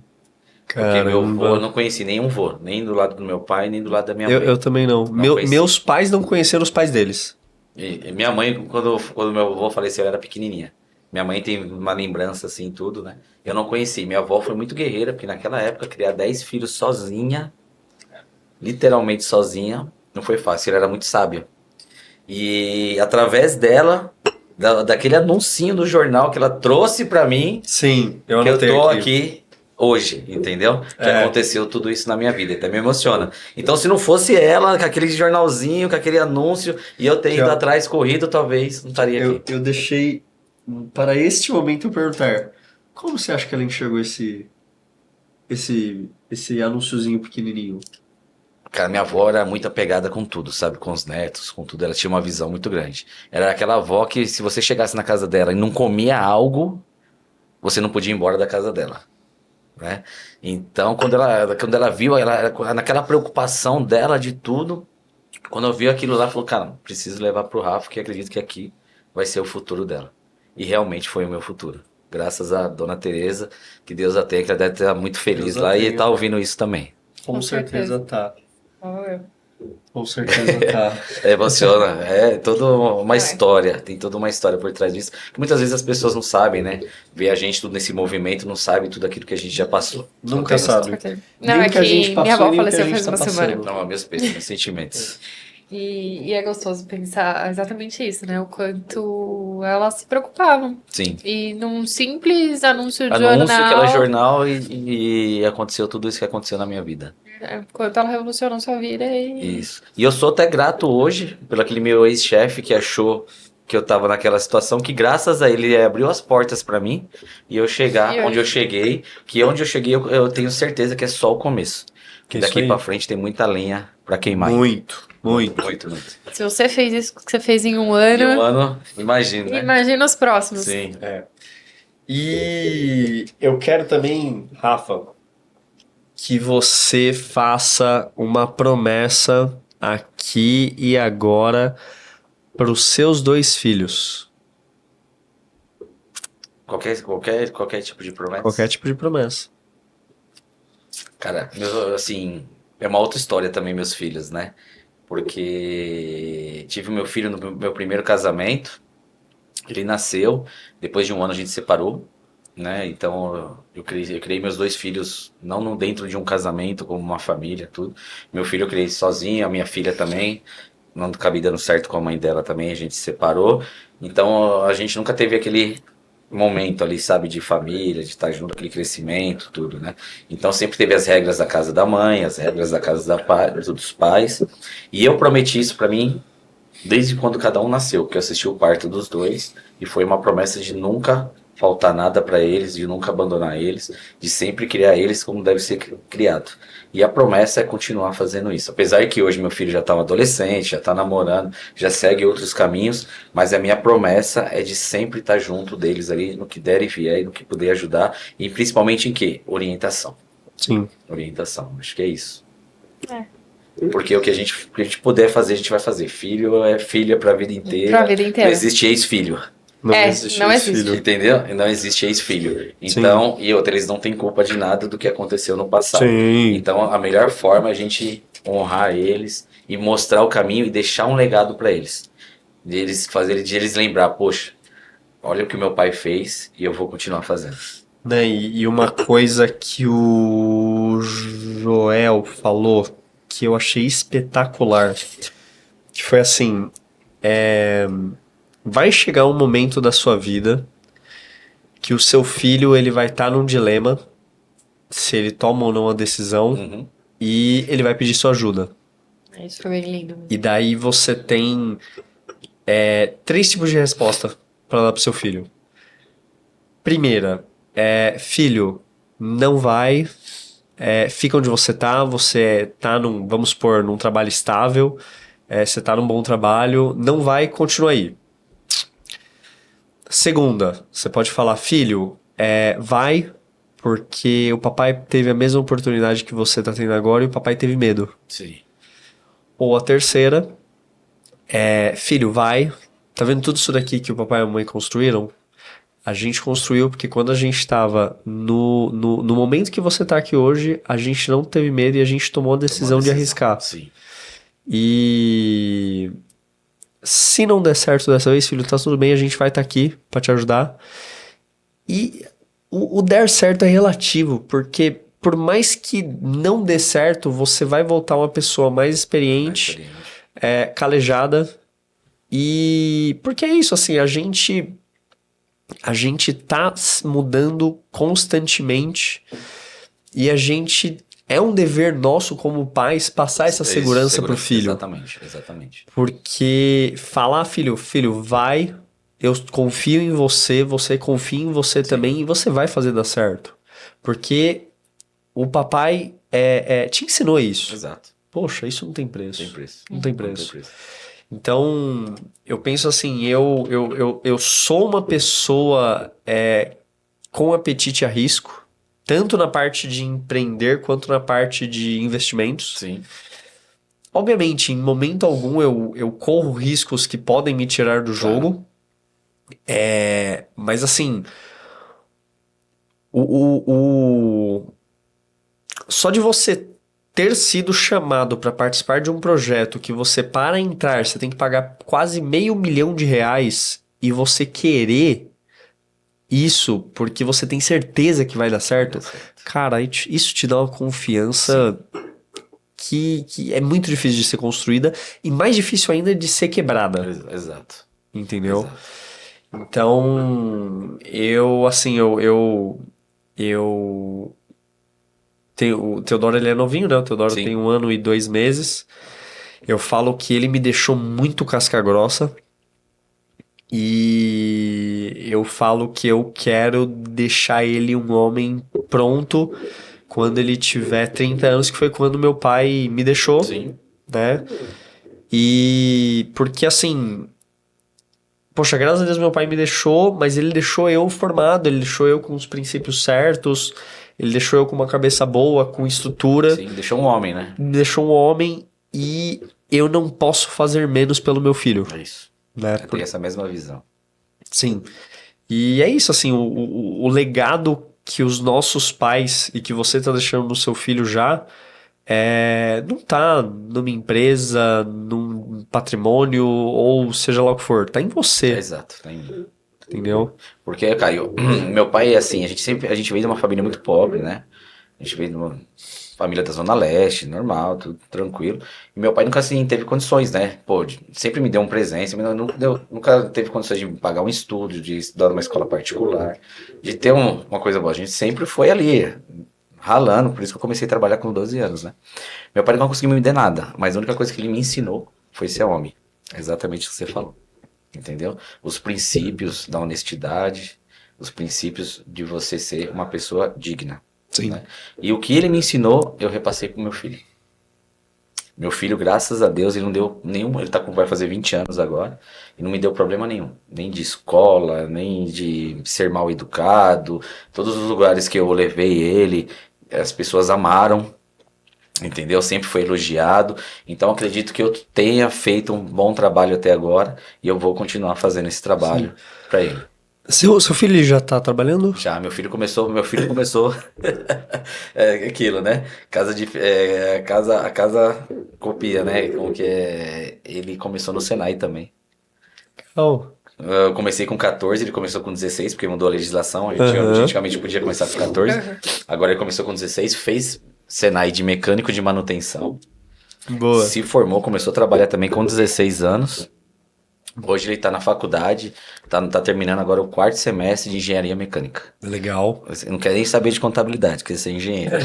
S3: Porque meu avô, eu não conheci nenhum vô, nem do lado do meu pai, nem do lado da minha mãe.
S1: Eu também não.
S3: conheci.
S1: Meus pais não conheceram os pais deles.
S3: E minha mãe, quando meu avô faleceu, ela era pequenininha. Minha mãe tem uma lembrança assim, tudo, né? Eu não conheci. Minha avó foi muito guerreira, porque naquela época criar 10 filhos sozinha, literalmente sozinha, não foi fácil. Ela era muito sábia. E através dela, daquele anuncinho do jornal que ela trouxe pra mim,
S1: Sim, eu
S3: que eu
S1: anotei
S3: tô
S1: aqui.
S3: aqui hoje, entendeu? Que
S1: É.
S3: aconteceu tudo isso na minha vida, até me emociona. Então, se não fosse ela, com aquele jornalzinho, com aquele anúncio, e eu ter
S1: Que
S3: ido
S1: ó,
S3: atrás, corrido, talvez não estaria aqui.
S1: Eu deixei para este momento perguntar, como você acha que ela enxergou esse anúnciozinho pequenininho?
S3: Cara, minha avó era muito apegada com tudo, sabe? Com os netos, com tudo. Ela tinha uma visão muito grande. Era aquela avó que, se você chegasse na casa dela e não comia algo, você não podia ir embora da casa dela, né? Então, quando ela viu, naquela preocupação dela de tudo, quando eu vi aquilo lá, falou, cara, preciso levar pro Rafa, que acredito que aqui vai ser o futuro dela. E realmente foi o meu futuro. Graças a dona Teresa, que Deus a tenha, que ela deve estar muito feliz
S1: Deus a
S3: lá e
S1: tenha.
S3: tá ouvindo isso também.
S1: Com certeza tá.
S2: Oh,
S1: Com certeza tá.
S3: Emociona, é toda uma
S2: É.
S3: história, tem toda uma história por trás disso, que muitas vezes as pessoas não sabem, né? Vê a gente tudo nesse movimento, não sabe tudo aquilo que a gente já passou.
S1: Nunca
S3: tem
S1: sabe.
S3: noção.
S2: Não,
S1: Nem
S2: é
S1: o que a gente
S2: que
S1: passou,
S2: minha avó
S1: nem o que a
S2: faleceu
S1: gente
S2: faz
S1: tá
S2: uma semana.
S1: passando.
S3: Não, meus pesos, meus sentimentos.
S2: E é gostoso pensar exatamente isso, né? O quanto elas se preocupavam.
S3: Sim.
S2: E num simples anúncio de
S3: Anúncio,
S2: jornal,
S3: aquela jornal e aconteceu tudo isso que aconteceu na minha vida.
S2: quanto ela revolucionou sua vida e...
S3: Isso. E eu sou até grato hoje pelo aquele meu ex-chefe que achou que eu tava naquela situação, que graças a ele abriu as portas pra mim e eu chegar
S2: E hoje?
S3: onde eu cheguei, que onde eu cheguei eu tenho certeza que é só o começo. Que
S1: Isso
S3: daqui
S1: aí.
S3: pra frente tem muita lenha pra queimar.
S1: Muito.
S3: Muito.
S2: Se você fez isso que você fez em um
S3: E
S2: ano,
S3: um ano, imagina, né?
S2: imagina os próximos.
S3: Sim.
S1: E eu quero também, Rafa, que você faça uma promessa aqui e agora para os seus 2 filhos.
S3: Qualquer tipo de promessa.
S1: Qualquer tipo de promessa.
S3: Cara, assim, é uma outra história também, meus filhos, né? porque tive o meu filho no meu primeiro casamento, ele nasceu, depois de um ano a gente separou, né? Então eu criei meus dois filhos não dentro de um casamento, como uma família, tudo. Meu filho eu criei sozinho, a minha filha também, não acabei dando certo com a mãe dela também, a gente se separou. Então a gente nunca teve aquele momento ali, sabe, de família, de estar junto, aquele crescimento, tudo, né? Então sempre teve as regras da casa da mãe, as regras da casa dos pais. E eu prometi isso pra mim desde quando cada um nasceu, que eu assisti o parto dos dois e foi uma promessa de nunca faltar nada para eles, de nunca abandonar eles, de sempre criar eles como deve ser criado. E a promessa é continuar fazendo isso. Apesar que hoje meu filho já está um adolescente, já está namorando, já segue outros caminhos, mas a minha promessa é de sempre estar junto deles ali no que der e vier, no que puder ajudar, e principalmente em quê? Orientação.
S1: Sim.
S3: Orientação, acho que é isso.
S2: É.
S3: Porque o que a gente puder fazer, a gente vai fazer. Filho é filha pra vida inteira.
S2: Pra vida inteira.
S3: Não existe ex-filho.
S1: Não
S2: É,
S1: existe
S2: não
S1: esse
S2: existe.
S1: filho.
S3: Entendeu? Não existe ex-filho. Então, e outra, eles não têm culpa de nada do que aconteceu no passado.
S1: Sim.
S3: Então, a melhor forma é a gente honrar eles e mostrar o caminho e deixar um legado pra eles. De eles lembrar, poxa, olha o que meu pai fez e eu vou continuar fazendo.
S1: Né, e uma coisa que o Joel falou que eu achei espetacular, que foi assim, vai chegar um momento da sua vida que o seu filho ele vai estar num dilema se ele toma ou não a decisão
S3: Uhum.
S1: e ele vai pedir sua ajuda.
S2: Isso foi bem lindo.
S1: E daí você tem 3 tipos de resposta para dar pro seu filho. Primeira, filho, não vai, fica onde você tá vamos supor, num trabalho estável, você tá num bom trabalho, não vai, continua aí. Segunda, você pode falar, filho, vai, porque o papai teve a mesma oportunidade que você tá tendo agora e o papai teve medo.
S3: Sim.
S1: Ou a terceira, filho, vai, tá vendo tudo isso daqui que o papai e a mamãe construíram? A gente construiu porque quando a gente estava no momento que você tá aqui hoje, a gente não teve medo e a gente tomou a decisão de arriscar.
S3: Sim.
S1: E se não der certo dessa vez, filho, tá tudo bem, a gente vai estar aqui pra te ajudar. E o der certo é relativo, porque por mais que não dê certo, você vai voltar uma pessoa mais experiente, calejada. E porque é isso, assim, a gente tá mudando constantemente e a gente é um dever nosso como pais passar essa segurança pro filho.
S3: Exatamente.
S1: Porque falar, filho, vai, eu confio em você, você confia em você também e você vai fazer dar certo. Porque o papai te ensinou isso.
S3: Exato.
S1: Poxa, isso não tem preço.
S3: Tem preço.
S1: Não tem preço. Então, eu penso assim, eu sou uma pessoa com apetite a risco, tanto na parte de empreender quanto na parte de investimentos.
S3: Sim.
S1: Obviamente, em momento algum eu corro riscos que podem me tirar do jogo. Mas assim, só de você ter sido chamado para participar de um projeto que você, para entrar, você tem que pagar quase R$500 mil e você querer isso porque você tem certeza que vai dar certo, cara, isso te dá uma confiança que é muito difícil de ser construída e mais difícil ainda de ser quebrada.
S3: Exato.
S1: Entendeu?
S3: Exato.
S1: Então, o Teodoro, ele é novinho, né? O Teodoro
S3: Sim.
S1: tem 1 ano e 2 meses. Eu falo que ele me deixou muito casca grossa. E eu falo que eu quero deixar ele um homem pronto quando ele tiver 30 anos, que foi quando meu pai me deixou.
S3: Sim.
S1: Né? E porque assim, poxa, graças a Deus meu pai me deixou, mas ele deixou eu formado, ele deixou eu com os princípios certos, ele deixou eu com uma cabeça boa, com estrutura.
S3: Sim, deixou um homem, né?
S1: Me deixou um homem e eu não posso fazer menos pelo meu filho.
S3: É isso.
S1: Né?
S3: Eu tenho essa mesma visão.
S1: Sim. E é isso, assim, o legado que os nossos pais e que você tá deixando no seu filho já não tá numa empresa, num patrimônio, ou seja lá o que for, tá em você,
S3: Exato, tá em...
S1: entendeu?
S3: Porque, Caio, meu pai é assim, a gente veio de uma família muito pobre, né? A gente veio de uma família da Zona Leste, normal, tudo tranquilo. E meu pai nunca, assim, teve condições, né? Pô, sempre me deu um presente, mas nunca teve condições de me pagar um estudo, de estudar numa escola particular, de ter uma coisa boa. A gente sempre foi ali, ralando, por isso que eu comecei a trabalhar com 12 anos, né? Meu pai não conseguiu me dar nada, mas a única coisa que ele me ensinou foi ser homem. É exatamente o que você falou. Entendeu? Os princípios da honestidade, os princípios de você ser uma pessoa digna.
S1: Sim.
S3: Né? E o que ele me ensinou, eu repassei pro meu filho. Meu filho, graças a Deus, ele não deu nenhum. Ele vai fazer 20 anos agora, e não me deu problema nenhum. Nem de escola, nem de ser mal educado. Todos os lugares que eu levei ele, as pessoas amaram. Entendeu? Sempre foi elogiado. Então acredito que eu tenha feito um bom trabalho até agora e eu vou continuar fazendo esse trabalho para ele.
S1: Seu filho já tá trabalhando?
S3: Já, meu filho começou aquilo, né? A casa copia, né? Como que é? Ele começou no Senai também.
S1: Oh.
S3: Eu comecei com 14, ele começou com 16, porque mudou a legislação. A gente antigamente podia começar com 14. Agora ele começou com 16, fez Senai de mecânico de manutenção.
S1: Boa.
S3: Se formou, começou a trabalhar também com 16 anos. Hoje ele tá na faculdade, tá terminando agora o 4º semestre de engenharia mecânica.
S1: Legal.
S3: Ele não quer nem saber de contabilidade, quer ser engenheiro.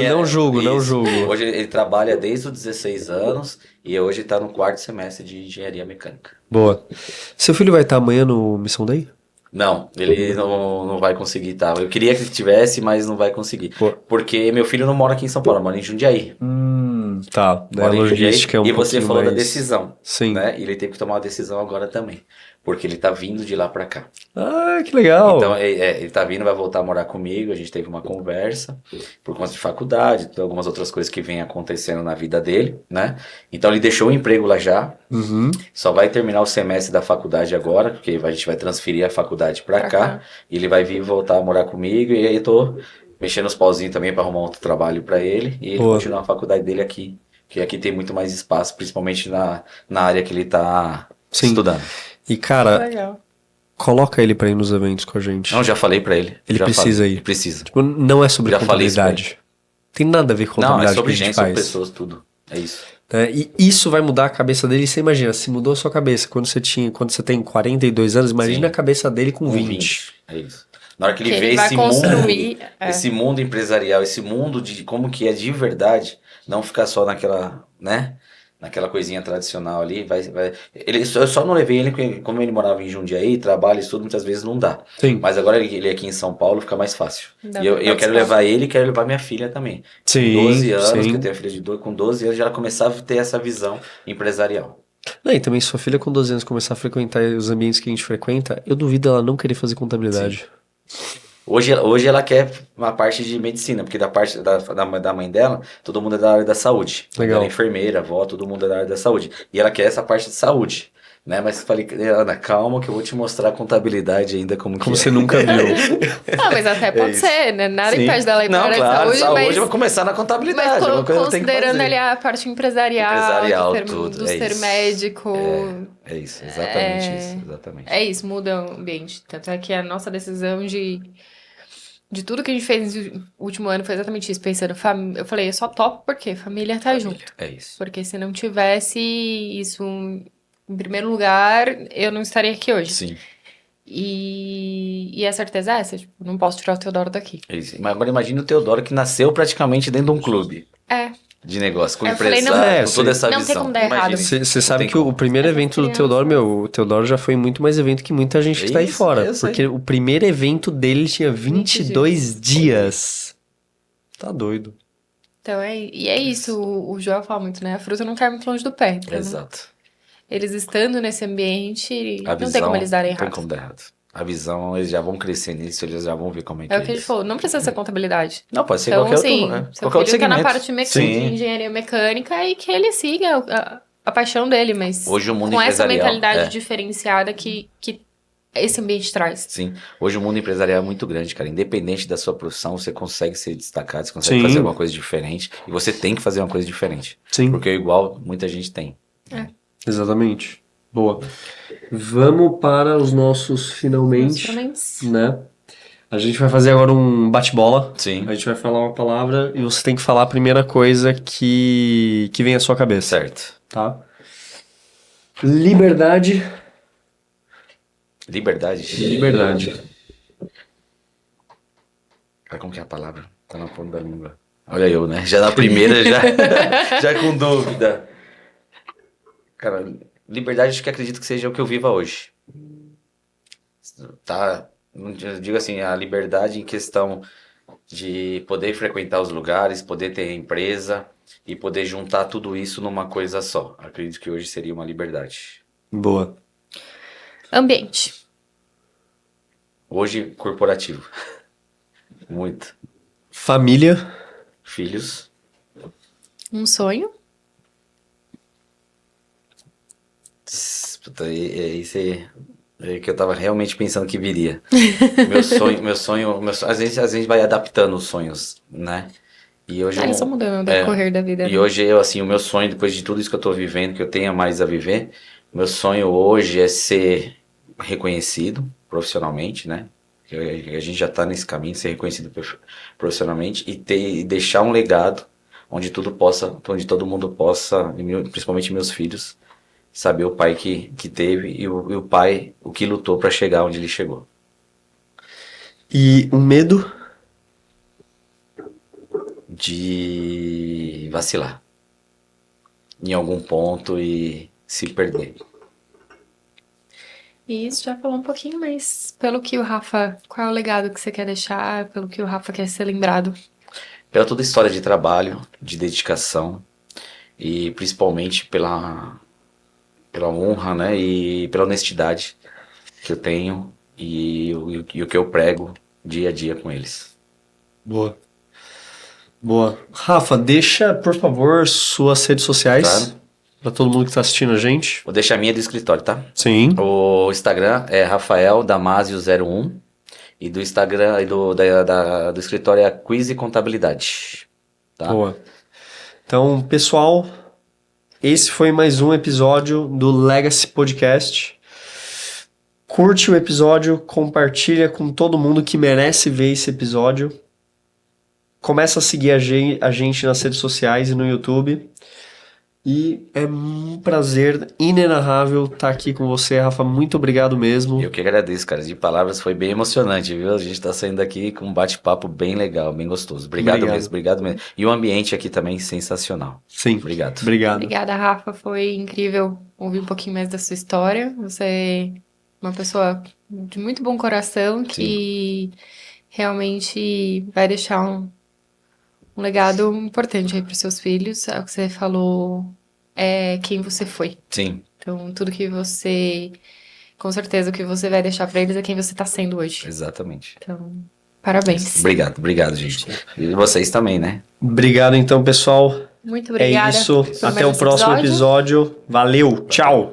S1: Não julgo, não julgo.
S3: Hoje ele trabalha desde os 16 anos e hoje tá no 4º semestre de engenharia mecânica.
S1: Boa. Seu filho vai estar amanhã no Missão Day?
S3: Não, ele não vai conseguir, tá? Eu queria que ele tivesse, mas não vai conseguir. Porque meu filho não mora aqui em São Paulo, mora em Jundiaí.
S1: Tá.
S3: Mora
S1: A
S3: em
S1: logística
S3: Jundiaí,
S1: é um
S3: e você falou
S1: mais...
S3: da decisão.
S1: Sim.
S3: Né? E ele teve que tomar uma decisão agora também. Porque ele tá vindo de lá pra cá.
S1: Ah, que legal.
S3: Então, ele tá vindo, vai voltar a morar comigo. A gente teve uma conversa por conta de faculdade, algumas outras coisas que vêm acontecendo na vida dele, né? Então, ele deixou o emprego lá já. Só vai terminar o semestre da faculdade agora, porque a gente vai transferir a faculdade pra cá. E ele vai vir voltar a morar comigo. E aí, eu tô mexendo os pauzinhos também pra arrumar outro trabalho pra ele. E ele continuar a faculdade dele aqui. Porque aqui tem muito mais espaço, principalmente na área que ele tá estudando.
S1: E, cara, coloca ele pra ir nos eventos com a gente.
S3: Não, já falei pra ele.
S1: Ele precisa ir.
S3: Ele precisa.
S1: Tipo, não é sobre
S3: Já falei isso
S1: contabilidade. Tem nada a ver com
S3: Não,
S1: contabilidade
S3: é sobre
S1: que a gente
S3: gente,
S1: faz.
S3: sobre pessoas, tudo. É isso.
S1: E isso vai mudar a cabeça dele. Você imagina, se mudou a sua cabeça quando você tem 42 anos, imagina a cabeça dele com 20.
S3: É isso. Na hora que ele
S2: Que
S3: vê
S2: ele vai
S3: esse
S2: construir,
S3: mundo, esse mundo empresarial, esse mundo de como que é de verdade, não ficar só naquela, né? Naquela coisinha tradicional ali, eu só não levei ele, porque como ele morava em Jundiaí, trabalho e tudo, muitas vezes não dá.
S1: Sim.
S3: Mas agora ele aqui em São Paulo fica mais fácil.
S2: Dá
S3: E eu
S2: pra
S3: quero levar ele e quero levar minha filha também.
S1: Sim,
S3: Com 12 anos,
S1: sim.
S3: que eu tenho a filha de 12, com 12 anos já ela começava a ter essa visão empresarial.
S1: Não, e também se sua filha com 12 anos começar a frequentar os ambientes que a gente frequenta, eu duvido ela não querer fazer contabilidade.
S3: Hoje ela quer uma parte de medicina, porque da parte da mãe dela, todo mundo é da área da saúde.
S1: Legal.
S3: Ela é enfermeira, avó, todo mundo é da área da saúde. E ela quer essa parte de saúde, né? Mas eu falei, Ana, calma que eu vou te mostrar a contabilidade ainda como que
S1: Você
S3: é.
S1: nunca viu.
S2: Ah, mas até pode
S3: isso.
S2: ser, né? Nada
S3: Sim.
S2: impede dela ir para
S3: Não,
S2: a
S3: claro,
S2: saúde, mas...
S3: eu vou começar na contabilidade.
S2: Mas
S3: uma coisa que eu tenho que
S2: considerando
S3: fazer.
S2: ali a parte empresarial
S3: Tudo,
S2: do ser
S3: isso.
S2: médico.
S3: É isso, exatamente isso, exatamente.
S2: É isso, muda o ambiente. Tanto é que a nossa decisão de tudo que a gente fez no último ano foi exatamente isso. Pensando, eu falei, eu só topo porque família tá junto.
S3: É isso.
S2: Porque se não tivesse isso em primeiro lugar, eu não estaria aqui hoje.
S3: Sim.
S2: E a certeza é essa, tipo, não posso tirar o Teodoro daqui.
S3: É isso. Mas agora imagina o Teodoro que nasceu praticamente dentro de um clube de negócio, com
S2: Eu falei,
S3: empresário,
S2: não,
S3: com toda essa
S2: não
S3: visão.
S2: tem como dar errado.
S3: Imagina.
S1: Você sabe
S3: tem
S1: que
S3: como.
S1: o primeiro evento do Teodoro, o Teodoro já foi muito mais evento que muita gente que tá aí
S3: Isso,
S1: fora.
S3: eu sei.
S1: Porque o primeiro evento dele tinha 22 dias. Tá doido.
S2: Então é isso, o Joel fala muito, né? A fruta não cai muito longe do pé. Então,
S3: Exato.
S2: eles estando nesse ambiente,
S3: A
S2: não tem
S3: visão
S2: como eles darem
S3: não tem
S2: errado.
S3: como dar errado. A visão, eles já vão crescer nisso, eles já vão ver como é que
S2: É
S3: é
S2: o que a gente
S3: isso.
S2: falou, não precisa ser contabilidade.
S3: Não, pode ser
S2: Então,
S3: qualquer
S2: assim,
S3: outro, né?
S2: seu
S3: Qualquer outro
S2: filho tá na
S3: segmento.
S2: parte de
S3: Sim.
S2: engenharia mecânica e que ele siga a paixão dele, mas
S3: Hoje o mundo
S2: com essa
S3: empresarial,
S2: mentalidade
S3: é.
S2: diferenciada que esse ambiente traz.
S3: Sim. Hoje o mundo empresarial é muito grande, cara. Independente da sua profissão, você consegue ser destacado, você consegue
S1: Sim.
S3: fazer alguma coisa diferente. E você tem que fazer uma coisa diferente.
S1: Sim.
S3: Porque é igual muita gente tem.
S1: Exatamente. Boa. Vamos para os nossos finalmente, né? A gente vai fazer agora um bate-bola.
S3: Sim.
S1: A gente vai falar uma palavra e você tem que falar a primeira coisa que vem à sua cabeça.
S3: Certo.
S1: Tá? Liberdade.
S3: Liberdade. Cara, como que é a palavra? Tá na ponta da língua. Olha eu, né? Já na primeira, já com dúvida. Cara, liberdade acho que acredito que seja o que eu vivo hoje. Tá? Eu digo assim, a liberdade em questão de poder frequentar os lugares, poder ter empresa e poder juntar tudo isso numa coisa só. Acredito que hoje seria uma liberdade.
S1: Boa.
S2: Ambiente.
S3: Hoje, corporativo. Muito.
S1: Família.
S3: Filhos.
S2: Um sonho.
S3: Puta, isso é que eu tava realmente pensando que viria. Meu sonho, às vezes a gente vai adaptando os sonhos, né? E hoje
S2: Eles estão mudando no decorrer da vida.
S3: E hoje o meu sonho, depois de tudo isso que eu tô vivendo, que eu tenha mais a viver, meu sonho hoje é ser reconhecido profissionalmente, né? A gente já tá nesse caminho, ser reconhecido profissionalmente e deixar um legado onde todo mundo possa, principalmente meus filhos, saber o pai que teve e o pai o que lutou para chegar onde ele chegou.
S1: E um medo.
S3: De vacilar em algum ponto e se perder.
S2: E isso já falou um pouquinho, mas pelo que o Rafa, qual é o legado que você quer deixar, pelo que o Rafa quer ser lembrado?
S3: Pela toda a história de trabalho, de dedicação e principalmente pela honra, né, e pela honestidade que eu tenho e o que eu prego dia a dia com eles.
S1: Boa. Boa. Rafa, deixa, por favor, suas redes sociais.
S3: Claro.
S1: Pra todo mundo que tá assistindo a gente.
S3: Vou deixar a minha do escritório, tá?
S1: Sim.
S3: O Instagram é Rafael Damasio01 e do Instagram e do escritório é Quiz e Contabilidade. Tá?
S1: Boa. Então, pessoal, esse foi mais um episódio do Legacy Podcast. Curte o episódio, compartilha com todo mundo que merece ver esse episódio. Começa a seguir a gente nas redes sociais e no YouTube. E é um prazer inenarrável estar aqui com você, Rafa. Muito obrigado mesmo.
S3: Eu que agradeço, cara. De palavras foi bem emocionante, viu? A gente tá saindo daqui com um bate-papo bem legal, bem gostoso. Obrigado mesmo. E o ambiente aqui também sensacional.
S1: Sim.
S3: Obrigado.
S2: Obrigada, Rafa. Foi incrível ouvir um pouquinho mais da sua história. Você é uma pessoa de muito bom coração que realmente vai deixar um legado importante aí para os seus filhos. É o que você falou, é quem você foi.
S3: Sim.
S2: Então, tudo que você... Com certeza, o que você vai deixar para eles é quem você tá sendo hoje.
S3: Exatamente.
S2: Então, parabéns.
S3: Obrigado, gente. E vocês também, né?
S1: Obrigado, então, pessoal.
S2: Muito obrigada.
S1: É isso. Até o próximo episódio. Valeu. Tchau.